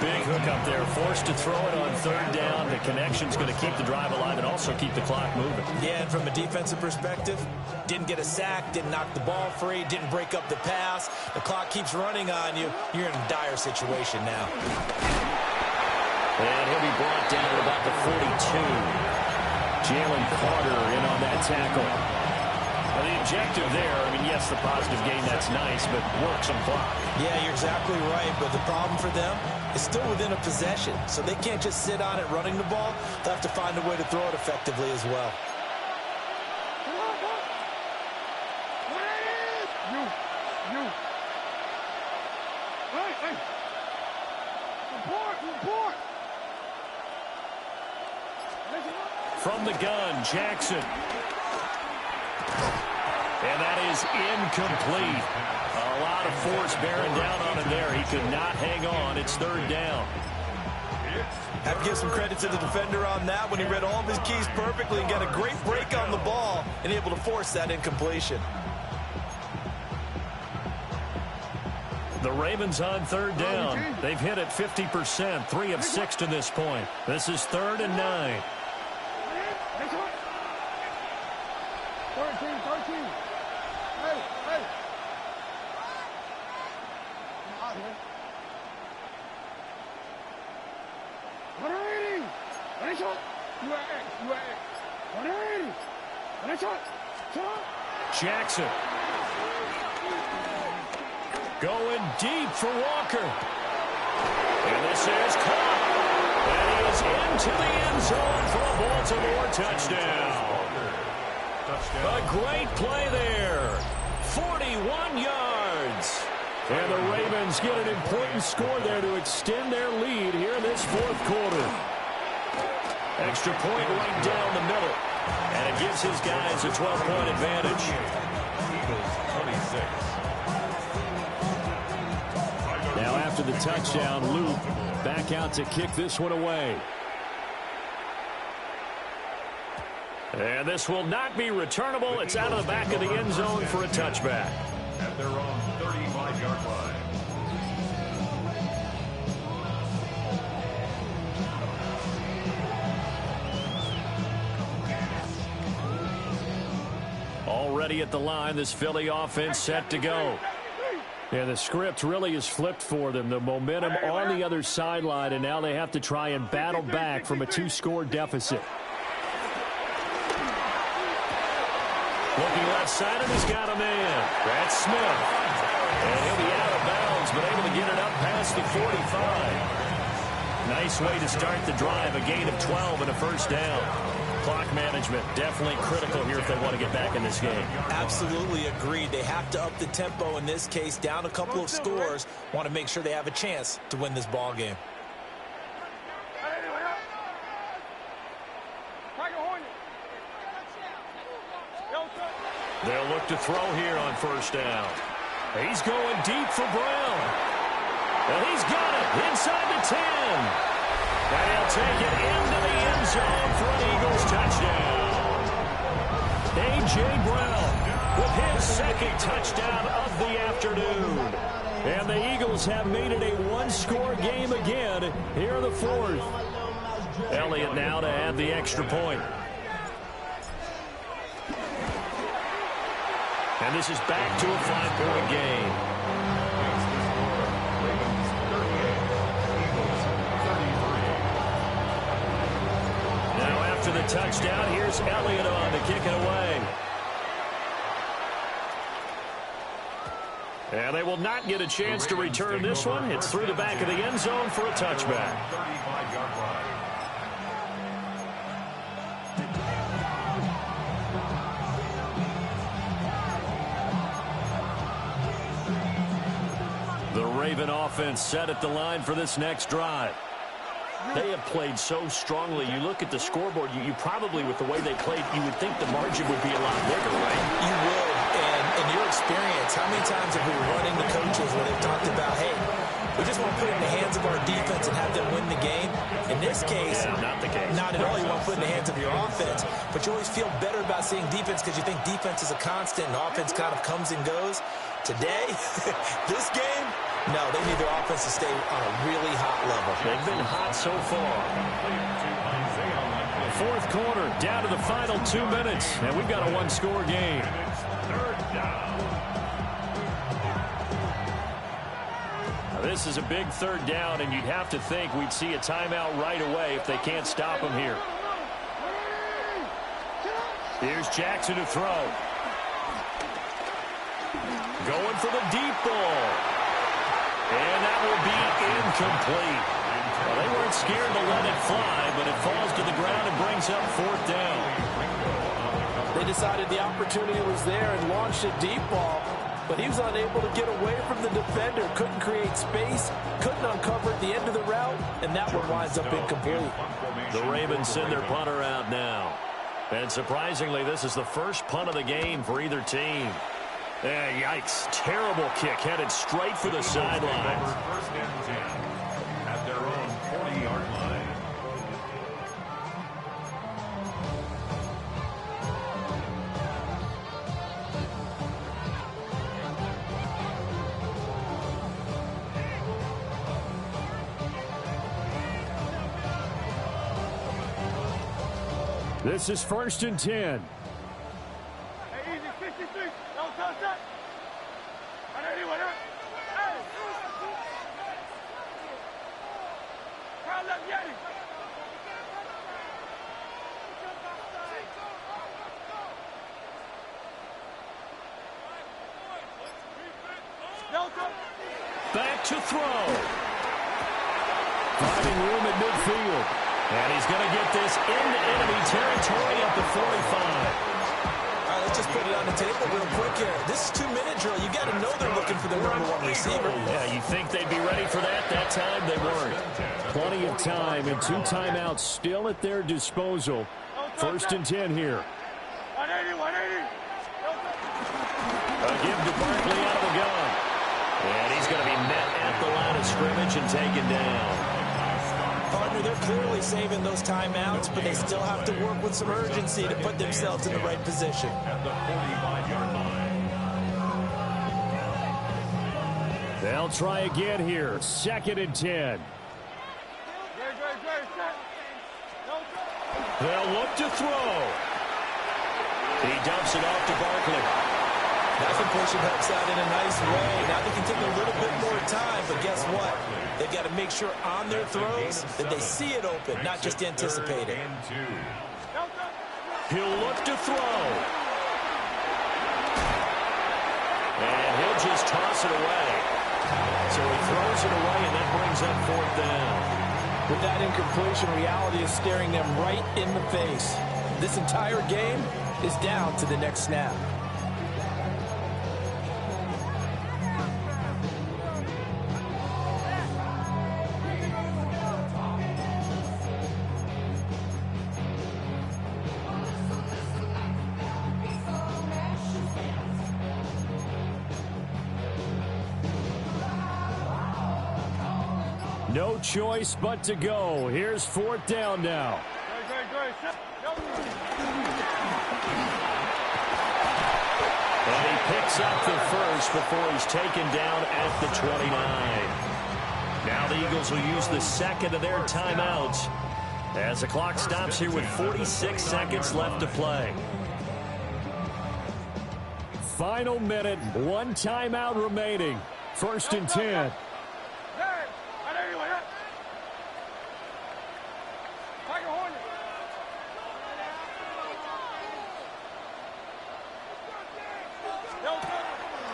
Big hook up there, forced to throw it on 3rd down. The connection's going to keep the drive alive and also keep the clock moving. Yeah, and from a defensive perspective, didn't get a sack, didn't knock the ball free, didn't break up the pass. The clock keeps running on you. You're in a dire situation now. And he'll be brought down at about the 42. Jalen Carter in on that tackle. Well, the objective there, I mean, yes, the positive gain, that's nice, but work some clock. Yeah, you're exactly right, but the problem for them is still within a possession, so they can't just sit on it running the ball. They'll have to find a way to throw it effectively as well. Hey. Report. From the gun, Jackson. And that is incomplete. A lot of force bearing down on him there. He could not hang on. It's 3rd down. Have to give some credit to the defender on that when he read all of his keys perfectly and got a great break on the ball and able to force that incompletion. The Ravens on 3rd down. They've hit it 50%, 3 of 6 to this point. This is 3rd and 9. 13, 13. Hey, hey. Come out here. 180. Ready, shot. You are X. You are X. 180. Ready, shot. Shot. Jackson. Going deep for Walker. And this is caught. And he is into the end zone for a Baltimore touchdown. A great play there. 41 yards. And the Ravens get an important score there to extend their lead here in this fourth quarter. Extra point right down the middle. And it gives his guys a 12-point advantage. Eagles 26. Now after the touchdown, Luke back out to kick this one away. And this will not be returnable. It's out of the back of the end zone for a touchback. At their own 35-yard line. Already at the line, this Philly offense set to go. Yeah, the script really is flipped for them. The momentum on the other sideline, and now they have to try and battle back from a 2-score deficit. Looking left side, and he's got a man. That's Smith. And he'll be out of bounds, but able to get it up past the 45. Nice way to start the drive, a gain of 12 and a first down. Clock management definitely critical here if they want to get back in this game. Absolutely agreed. They have to up the tempo in this case, down a couple of scores. Want to make sure they have a chance to win this ball game. They'll look to throw here on first down. He's going deep for Brown. And he's got it inside the 10. And he'll take it into the end zone for an Eagles touchdown. A.J. Brown with his second touchdown of the afternoon. And the Eagles have made it a one-score game again here in the fourth. Elliott now to add the extra point. And this is back to a 5-point game. Now after the touchdown, here's Elliott on to kick it away. And they will not get a chance to return this one. It's through the back of the end zone for a touchback. 35-yard line. The Raven offense set at the line for this next drive. They have played so strongly. You look at the scoreboard, you probably, with the way they played, you would think the margin would be a lot bigger, right? You would. And in your experience, how many times have we run into coaches where they've talked about, hey, we just want to put it in the hands of our defense and have them win the game? In this case, not the case. Not at all. You want to put it in the hands of your offense, but you always feel better about seeing defense because you think defense is a constant and offense kind of comes and goes. Today, this game, no, they need their offense to stay on a really hot level. They've been hot so far. Fourth quarter, down to the final 2 minutes, and we've got a one-score game. Third down. Now, this is a big third down, and you'd have to think we'd see a timeout right away if they can't stop him here. Here's Jackson to throw. Going for the deep ball. And that will be incomplete. Well, they weren't scared to let it fly, but it falls to the ground and brings up fourth down. They decided the opportunity was there and launched a deep ball, but he was unable to get away from the defender, couldn't create space, couldn't uncover at the end of the route, and that one winds up incomplete. The Ravens send their punter out now. And surprisingly, this is the first punt of the game for either team. Yikes. Terrible kick headed straight for the sideline. First and 10 at their own 40-yard line. This is first and 10. Hey, Back to throw. Finding room at midfield. And he's going to get this into enemy territory at the 45. All right, let's just put it on the table real quick here. This is 2-minute drill. You got to know they're looking for the #1 receiver. Yeah, you think they'd be ready for that? That time they weren't. Plenty of time and 2 timeouts still at their disposal. 1st and 10 here. 180. A give to Barkley out of the gun. And he's going to be met at the line of scrimmage and taken down. Partner, they're clearly saving those timeouts, but they still have to work with some urgency to put themselves in the right position. At the 45-yard line. They'll try again here. 2nd and 10. They'll look to throw. He dumps it off to Barkley. That completion helps out in a nice way. Now they can take a little bit more time, but guess what? They've got to make sure on their throws that they see it open, not just anticipate it. He'll look to throw. And he'll just toss it away. So he throws it away, and that brings up 4th down. With that incompletion, reality is staring them right in the face. This entire game is down to the next snap. No choice but to go. Here's 4th down now. And he picks up the first before he's taken down at the 29. Now the Eagles will use the 2nd of their timeouts as the clock stops here with 46 seconds left to play. Final minute, 1 timeout remaining. 1st and 10.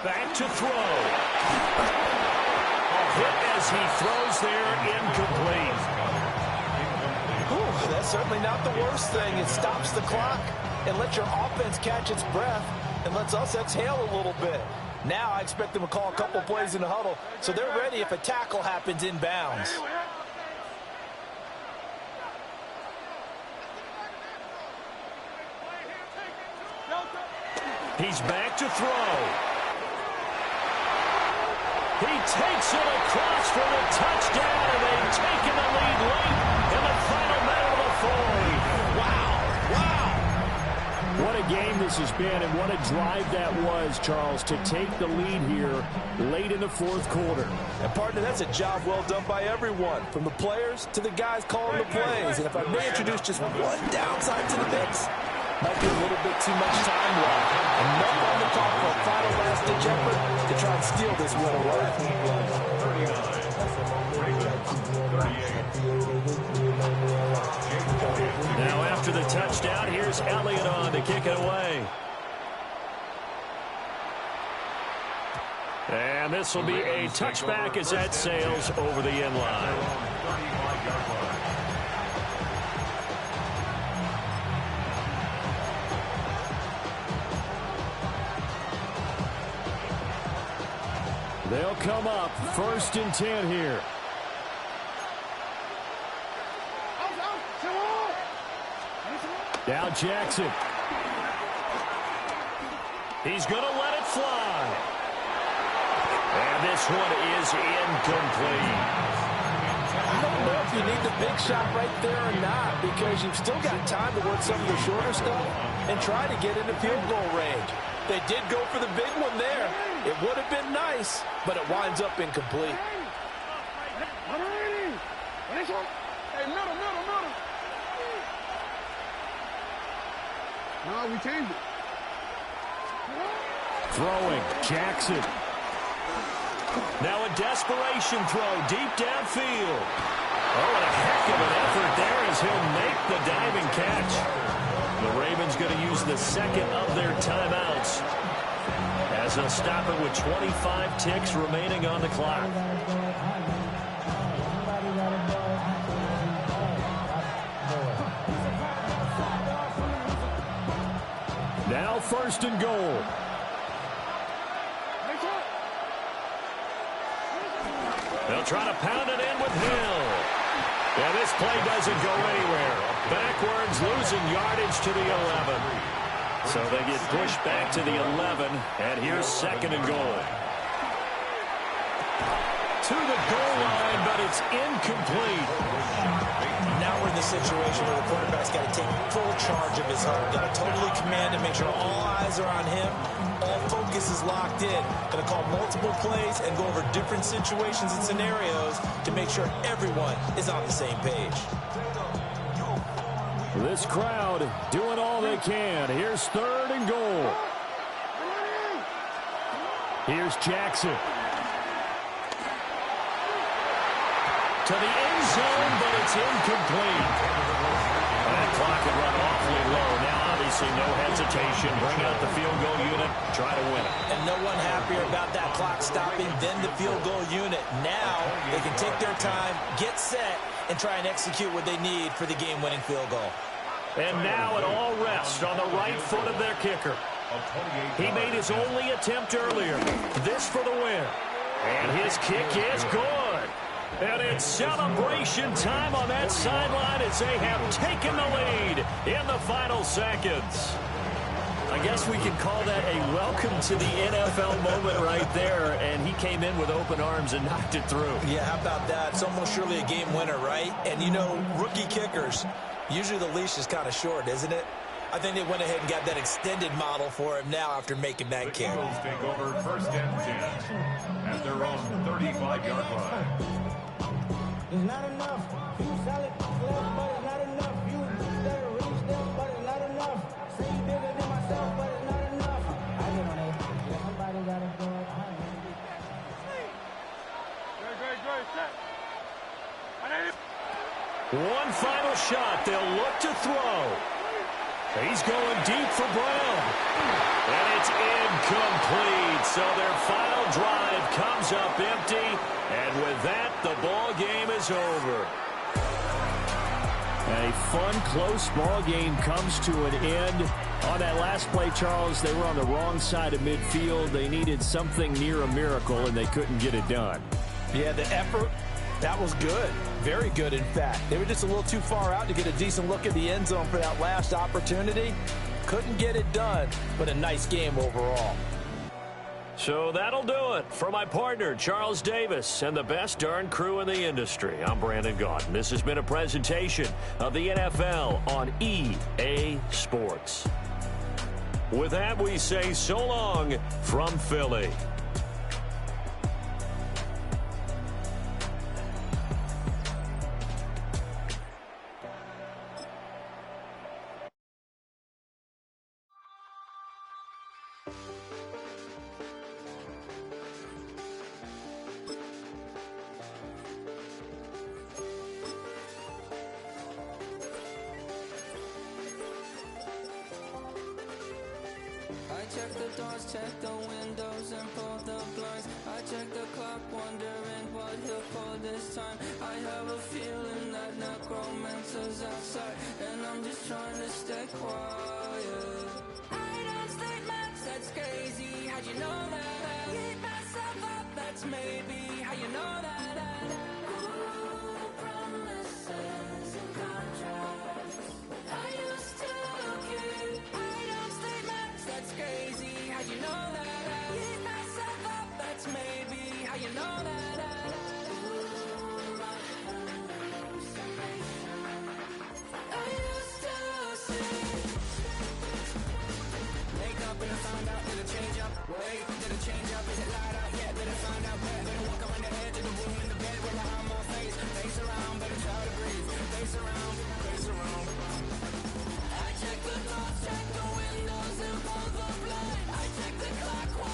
Back to throw. Hit as he throws there, incomplete. That's certainly not the worst thing. It stops the clock and lets your offense catch its breath and lets us exhale a little bit. Now I expect them to call a couple plays in the huddle so they're ready if a tackle happens inbounds. He's back to throw. He takes it across for the touchdown, and they've taken the lead late in the final minute of the 4th. Wow. What a game this has been, and what a drive that was, Charles, to take the lead here late in the 4th quarter. And, partner, that's a job well done by everyone, from the players to the guys calling the plays. And if I may introduce just one downside to the mix, might be a little bit too much time left. Enough on the clock for a final last-ditch effort to try and steal this win away. Now after the touchdown, here's Elliott on to kick it away. And this will be a touchback as that sails over the end line. They'll come up 1st and 10 here. Now Jackson. He's going to let it fly. And this one is incomplete. I don't know if you need the big shot right there or not, because you've still got time to work some of the shorter stuff and try to get into field goal range. They did go for the big one there. It would have been nice, but it winds up incomplete. Hey, middle. No, we changed it. Throwing, Jackson. Now a desperation throw deep downfield. Oh, and a heck of an effort there as he'll make the diving catch. The Ravens going to use the second of their timeouts as they'll stop it with 25 ticks remaining on the clock. Now 1st and goal. They'll try to pound it in with Hill. Yeah, this play doesn't go anywhere. Backwards, losing yardage to the 11. So they get pushed back to the 11, and here's 2nd and goal. To the goal line, but it's incomplete. Now we're in the situation where the quarterback's got to take full charge of his home. Got to totally command and make sure all eyes are on him. All focus is locked in. Going to call multiple plays and go over different situations and scenarios to make sure everyone is on the same page. This crowd doing all they can. Here's 3rd and goal. Here's Jackson. To the end zone, but it's incomplete. That clock had run awfully low. Now, obviously, no hesitation. Bring out the field goal unit. Try to win it. And no one happier about that clock stopping than the field goal unit. Now, they can take their time, get set, and try and execute what they need for the game-winning field goal. And now it all rests on the right foot of their kicker. He made his only attempt earlier. This for the win. And his kick is good. And it's celebration time on that sideline as they have taken the lead in the final seconds. I guess we can call that a welcome to the NFL moment right there, and he came in with open arms and knocked it through. Yeah, how about that? It's almost surely a game winner, right? And, you know, rookie kickers, usually the leash is kind of short, isn't it? I think they went ahead and got that extended model for him now after making that kick. The Eagles take over 1st and 10 at their own 35-yard line. It's not enough. You solid left, but it's not enough. You better reach them, but it's not enough. See bigger than myself, but it's not enough. I get on it. Yeah, somebody got to do it. One final shot. They'll look to throw. He's going deep for Brown. And it's incomplete. So their final drive comes up empty. And with that, the ball game is over. A fun, close ball game comes to an end. On that last play, Charles, they were on the wrong side of midfield. They needed something near a miracle, and they couldn't get it done. Yeah, the effort, that was good. Very good, in fact. They were just a little too far out to get a decent look at the end zone for that last opportunity. Couldn't get it done, but a nice game overall. So that'll do it. For my partner, Charles Davis, and the best darn crew in the industry, I'm Brandon Gaudin. This has been a presentation of the NFL on EA Sports. With that, we say so long from Philly. Check the doors, check the windows, and pull the blinds. I check the clock, wondering what he'll pull this time. I have a feeling that necromancer's outside, and I'm just trying to stay quiet. I don't state much, that's crazy. How'd you know that? Keep myself up, that's maybe how you know that. Ooh, promises and contracts. I used to keep. I don't state much, that's crazy. How'd you know that? Keep myself up, that's maybe how you know that. Ooh, my hallucination. I used to see. Wake up and I find out, did it change up? Wait, did it change up? Is it light up? Yeah, did it find out? Better walk around the edge of the room in the bed with behind my face. Face around, better try to breathe. Face around, face around. I check the doors, check the windows, and pull the blind. I check the clock.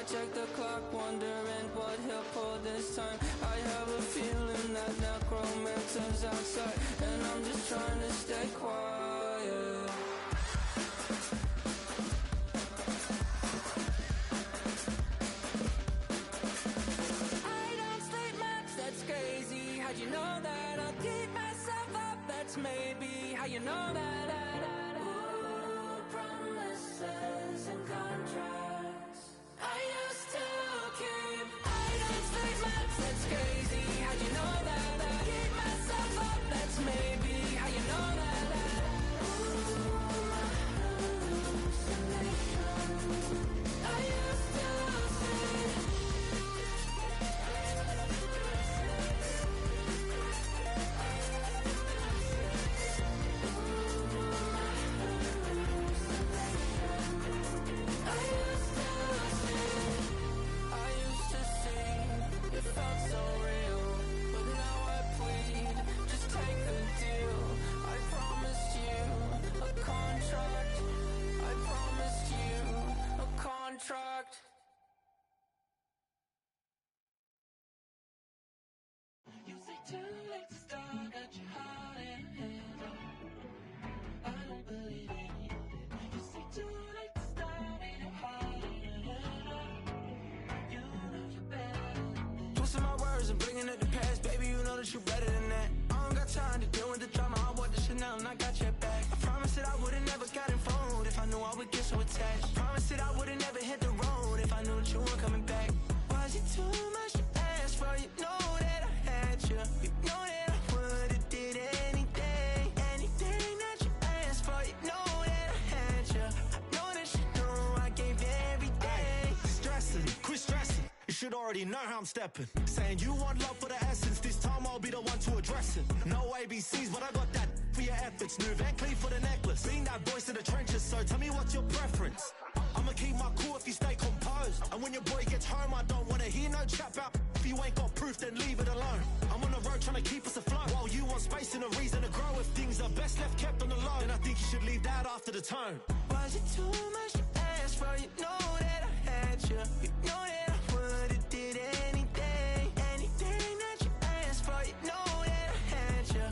I check the clock, wondering what he'll pull this time. I have a feeling that necromancer's outside, and I'm just trying to stay quiet. I don't sleep much, that's crazy. How'd you know that? I'll keep myself up, that's maybe how you know that. Ooh, promises and contracts I used to keep. I don't sleep much, that's crazy. How'd you know that? I'll keep myself up, that's maybe how you know that. Ooh, my hallucination I used to see. It felt so real, but now I plead, just take the deal. I promised you a contract. I promised you a contract. You say too late to start, got your heart in hand. I don't believe any of it. You say too late to start, and your heart in hand. You know you're better. Twisting my words and bringing up the past, baby, you know that you're better than that. I don't got time to deal with the drama, I bought the Chanel and I got your back. I promised that I would've never got involved if I knew I would get so attached. I promised that I would've never hit the road if I knew that you weren't coming back. Was it too much to ask for? You know that I had you. You know that I would've did anything, anything that you asked for. You know that I had you. I know that you know I gave everything. Stressing, quit stressing. You should already know how I'm stepping. Saying you want love for the essence, this time I'll be the one to address it. No ABCs, but I got that for your efforts. New Van Cleef for the necklace. Being that voice in the trenches, so tell me what's your preference. I'ma keep my cool if you stay composed. And when your boy gets home, I don't wanna hear no chat about. If you ain't got proof, then leave it alone. I'm on the road trying to keep us afloat, while you want space and a reason to grow. If things are best left kept on the low, then I think you should leave that after the tone. Was it too much to ask for? You know that I had you. You know that I would've did anything, anything that you asked for. You know that I had you. I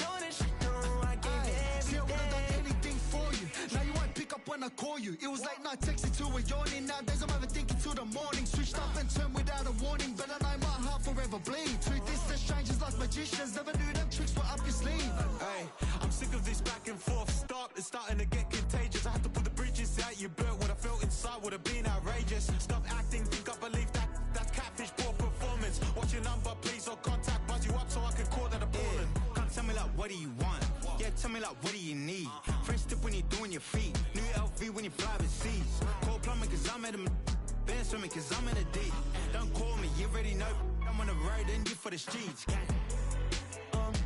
know that you know I gave everything. See, I would've done anything for you. Now you won't pick up when I call you. It was late night texting to a yawning. Nowadays I'm overthinking till the morning. Switched up and turned without a warning, but I know my heart forever bleed. Two distant strangers like magicians, never knew them tricks were up your sleeve. Hey, I'm sick of this back and forth. It's starting to get contagious. I had to put the bridges out you built. What I felt inside would have been outrageous. Stop acting, think I believe that. That's catfish, poor performance. Watch your number, please, or contact. Buzz you up so I can call that appalling. Can't tell me like, what do you want? Yeah, tell me like, what do you need? French tip when you're doing your feet. New LV when you fly overseas. Call plumbing cause I'm at a been swimming cause I'm in a deep. Don't call me, you already know. I'm on the road and you for the streets.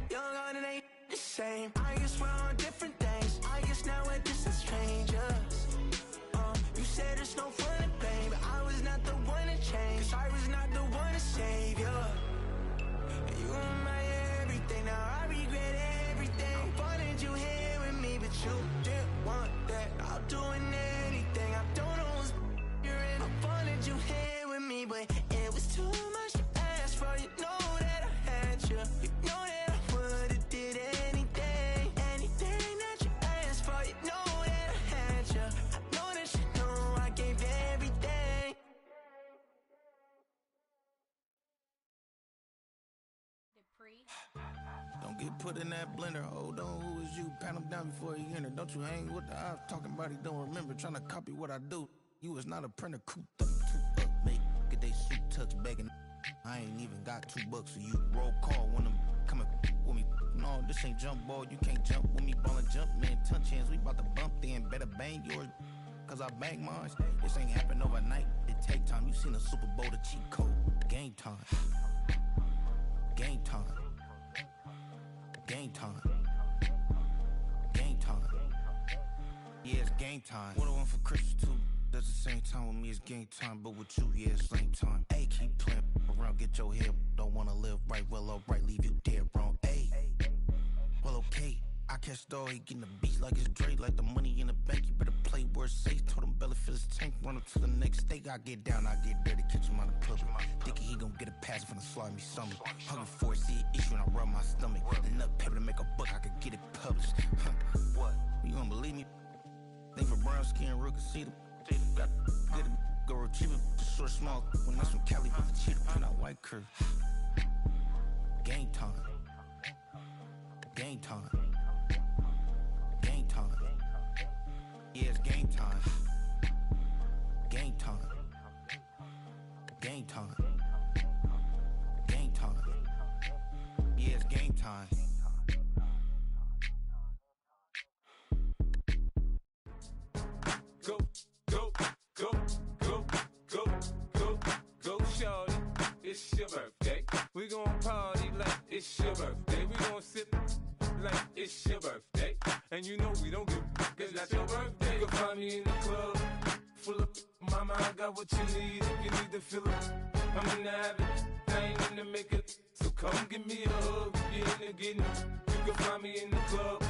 Young on and ain't the same. I guess we're on different things. I guess now we're distant strangers. You said it's no fun and pain, but I was not the one to change. Cause I was not the one to save you. And you were my everything. Now I regret everything. I wanted you here with me, but you didn't want that. I'll do anything. I don't know what's you're in. I wanted you here with me, but it was too much to ask for. You know that I had you. You know that I would've did anything, anything that you asked for. You know that I had you. I know that you know I gave everything. Don't get put in that blender. Hold on, who is you? Pat him down before he enter. Don't you hang with the ops talking about he don't remember. Trying to copy what I do. You was not a printer. Cooped up, make get they suit touch begging. I ain't even got $2 for you. Roll call when I'm coming with me. No, this ain't jump ball. You can't jump with me. Ballin' jump, man. Touch hands. We bout to bump then. Better bang yours. Cause I bang mine. This ain't happen overnight. It take time. You seen the Super Bowl, the cheat code. Game time. Game time. Game time. Game time. Yeah, it's game time. What I want for Christmas too. That's the same time with me, it's game time. But with you, yeah, it's lame time. Ayy, keep playing around, get your head. Don't wanna live right, well, alright, leave you dead wrong. Ayy, well, okay. I catch the dog, he getting the beats like it's Drake. Like the money in the bank, you better play where where it's safe. Told him belly fill his tank, run up to the next steak. I get down, I get dirty, catch him on the public. Thinking he gon' get a pass from the slimy stomach. Hungry for it, see an issue and I rub my stomach. Enough paper to make a book, I could get it published. What? You don't believe me? Think for brown skin, real can see them. Got get it, go retrieve it, just short, small. When that's from Cali, with the cheetah, put out white curve. Game time. Game time. Game time. Yeah, it's game time. Game time. Game time. Game time. Yeah, it's game time. Go, go, go, go, go, go, go, shorty. It's your birthday. We gon' party like it's your birthday. We gon' sip like it's your birthday. And you know we don't give cause that's your birthday. You can find me in the club, full of mama, I got what you need. If you need to fill it, I'm in the habit, I ain't in the make it. So come give me a hug, you're in the getting. You can find me in the club,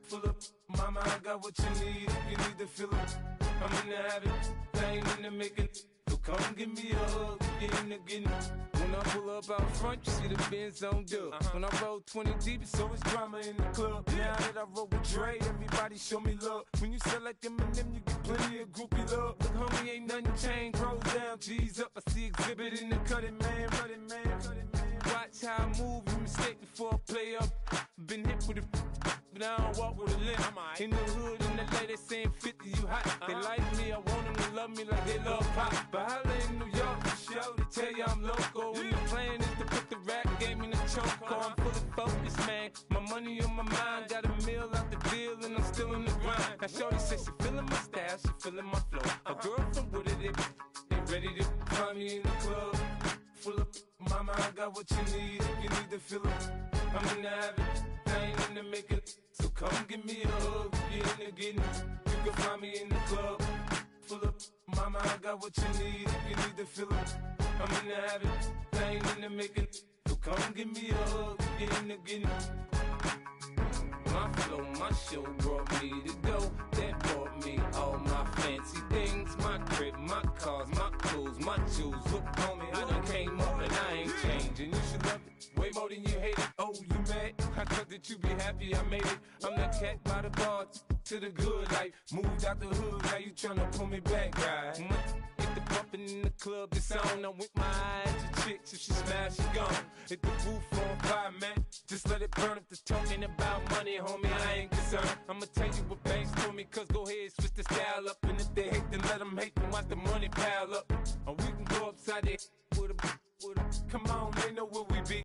full of mama, I got what you need. If you need to fill it, I'm in the habit, I ain't in the make it. So come give me a hug, you're in the getting. When I pull up out front, you see the Benz on dub. When I roll 20 deep, it's always drama in the club. Now that I roll with Dre, everybody show me love. When you sell like them and them, you get plenty of groupie love. Look, homie, ain't nothing changed. Rolls down, G's up. I see exhibit in the cutting, man. Running, man. Watch how I move, you mistake before I play up. Been hit with a but I don't walk with a limp. In the hood, in the lady saying 50, you hot. They like me, I want them to love me like they love pop. But holla in New York, for show, they tell you I'm local. And the plan is to put the rap game in the choke. I'm fully focused, man. My money on my mind, got a meal out the deal, and I'm still in the grind. Now shorty says she feeling my style, she feeling my flow. A girl from Wooded, they ready to find me in the club. Full of mama, I got what you need. If you need to fill it, I'm in the habit, I ain't in the make it. So come give me a hug, you're in the getting. You can find me in the club, full of mama, I got what you need. If you need to fill it, I'm in the habit, I ain't in the make it. So come give me a hug, you're in the getting. My flow, my show brought me to go. That brought me all my fancy things. My crib, my cars, my clothes, my jewels. Look, homie, I done came up and I ain't changing. You should love it way more than you hate it. Oh, you mad? I thought that you be happy I made it. I'm the cat by the bar to the good life. Moved out the hood, now you tryna pull me back, right? Hit the bumpin' in the club, the sound. I'm with my eyes to chicks. If she smash, she gone. Hit the roof on fire, man. Just let it burn. If the talking about money, homie, I ain't concerned. I'ma tell you what banks told me, cause go ahead, switch the style up. And if they hate, then let them hate, then watch the money pile up. Or we can go upside there with a come on, they know what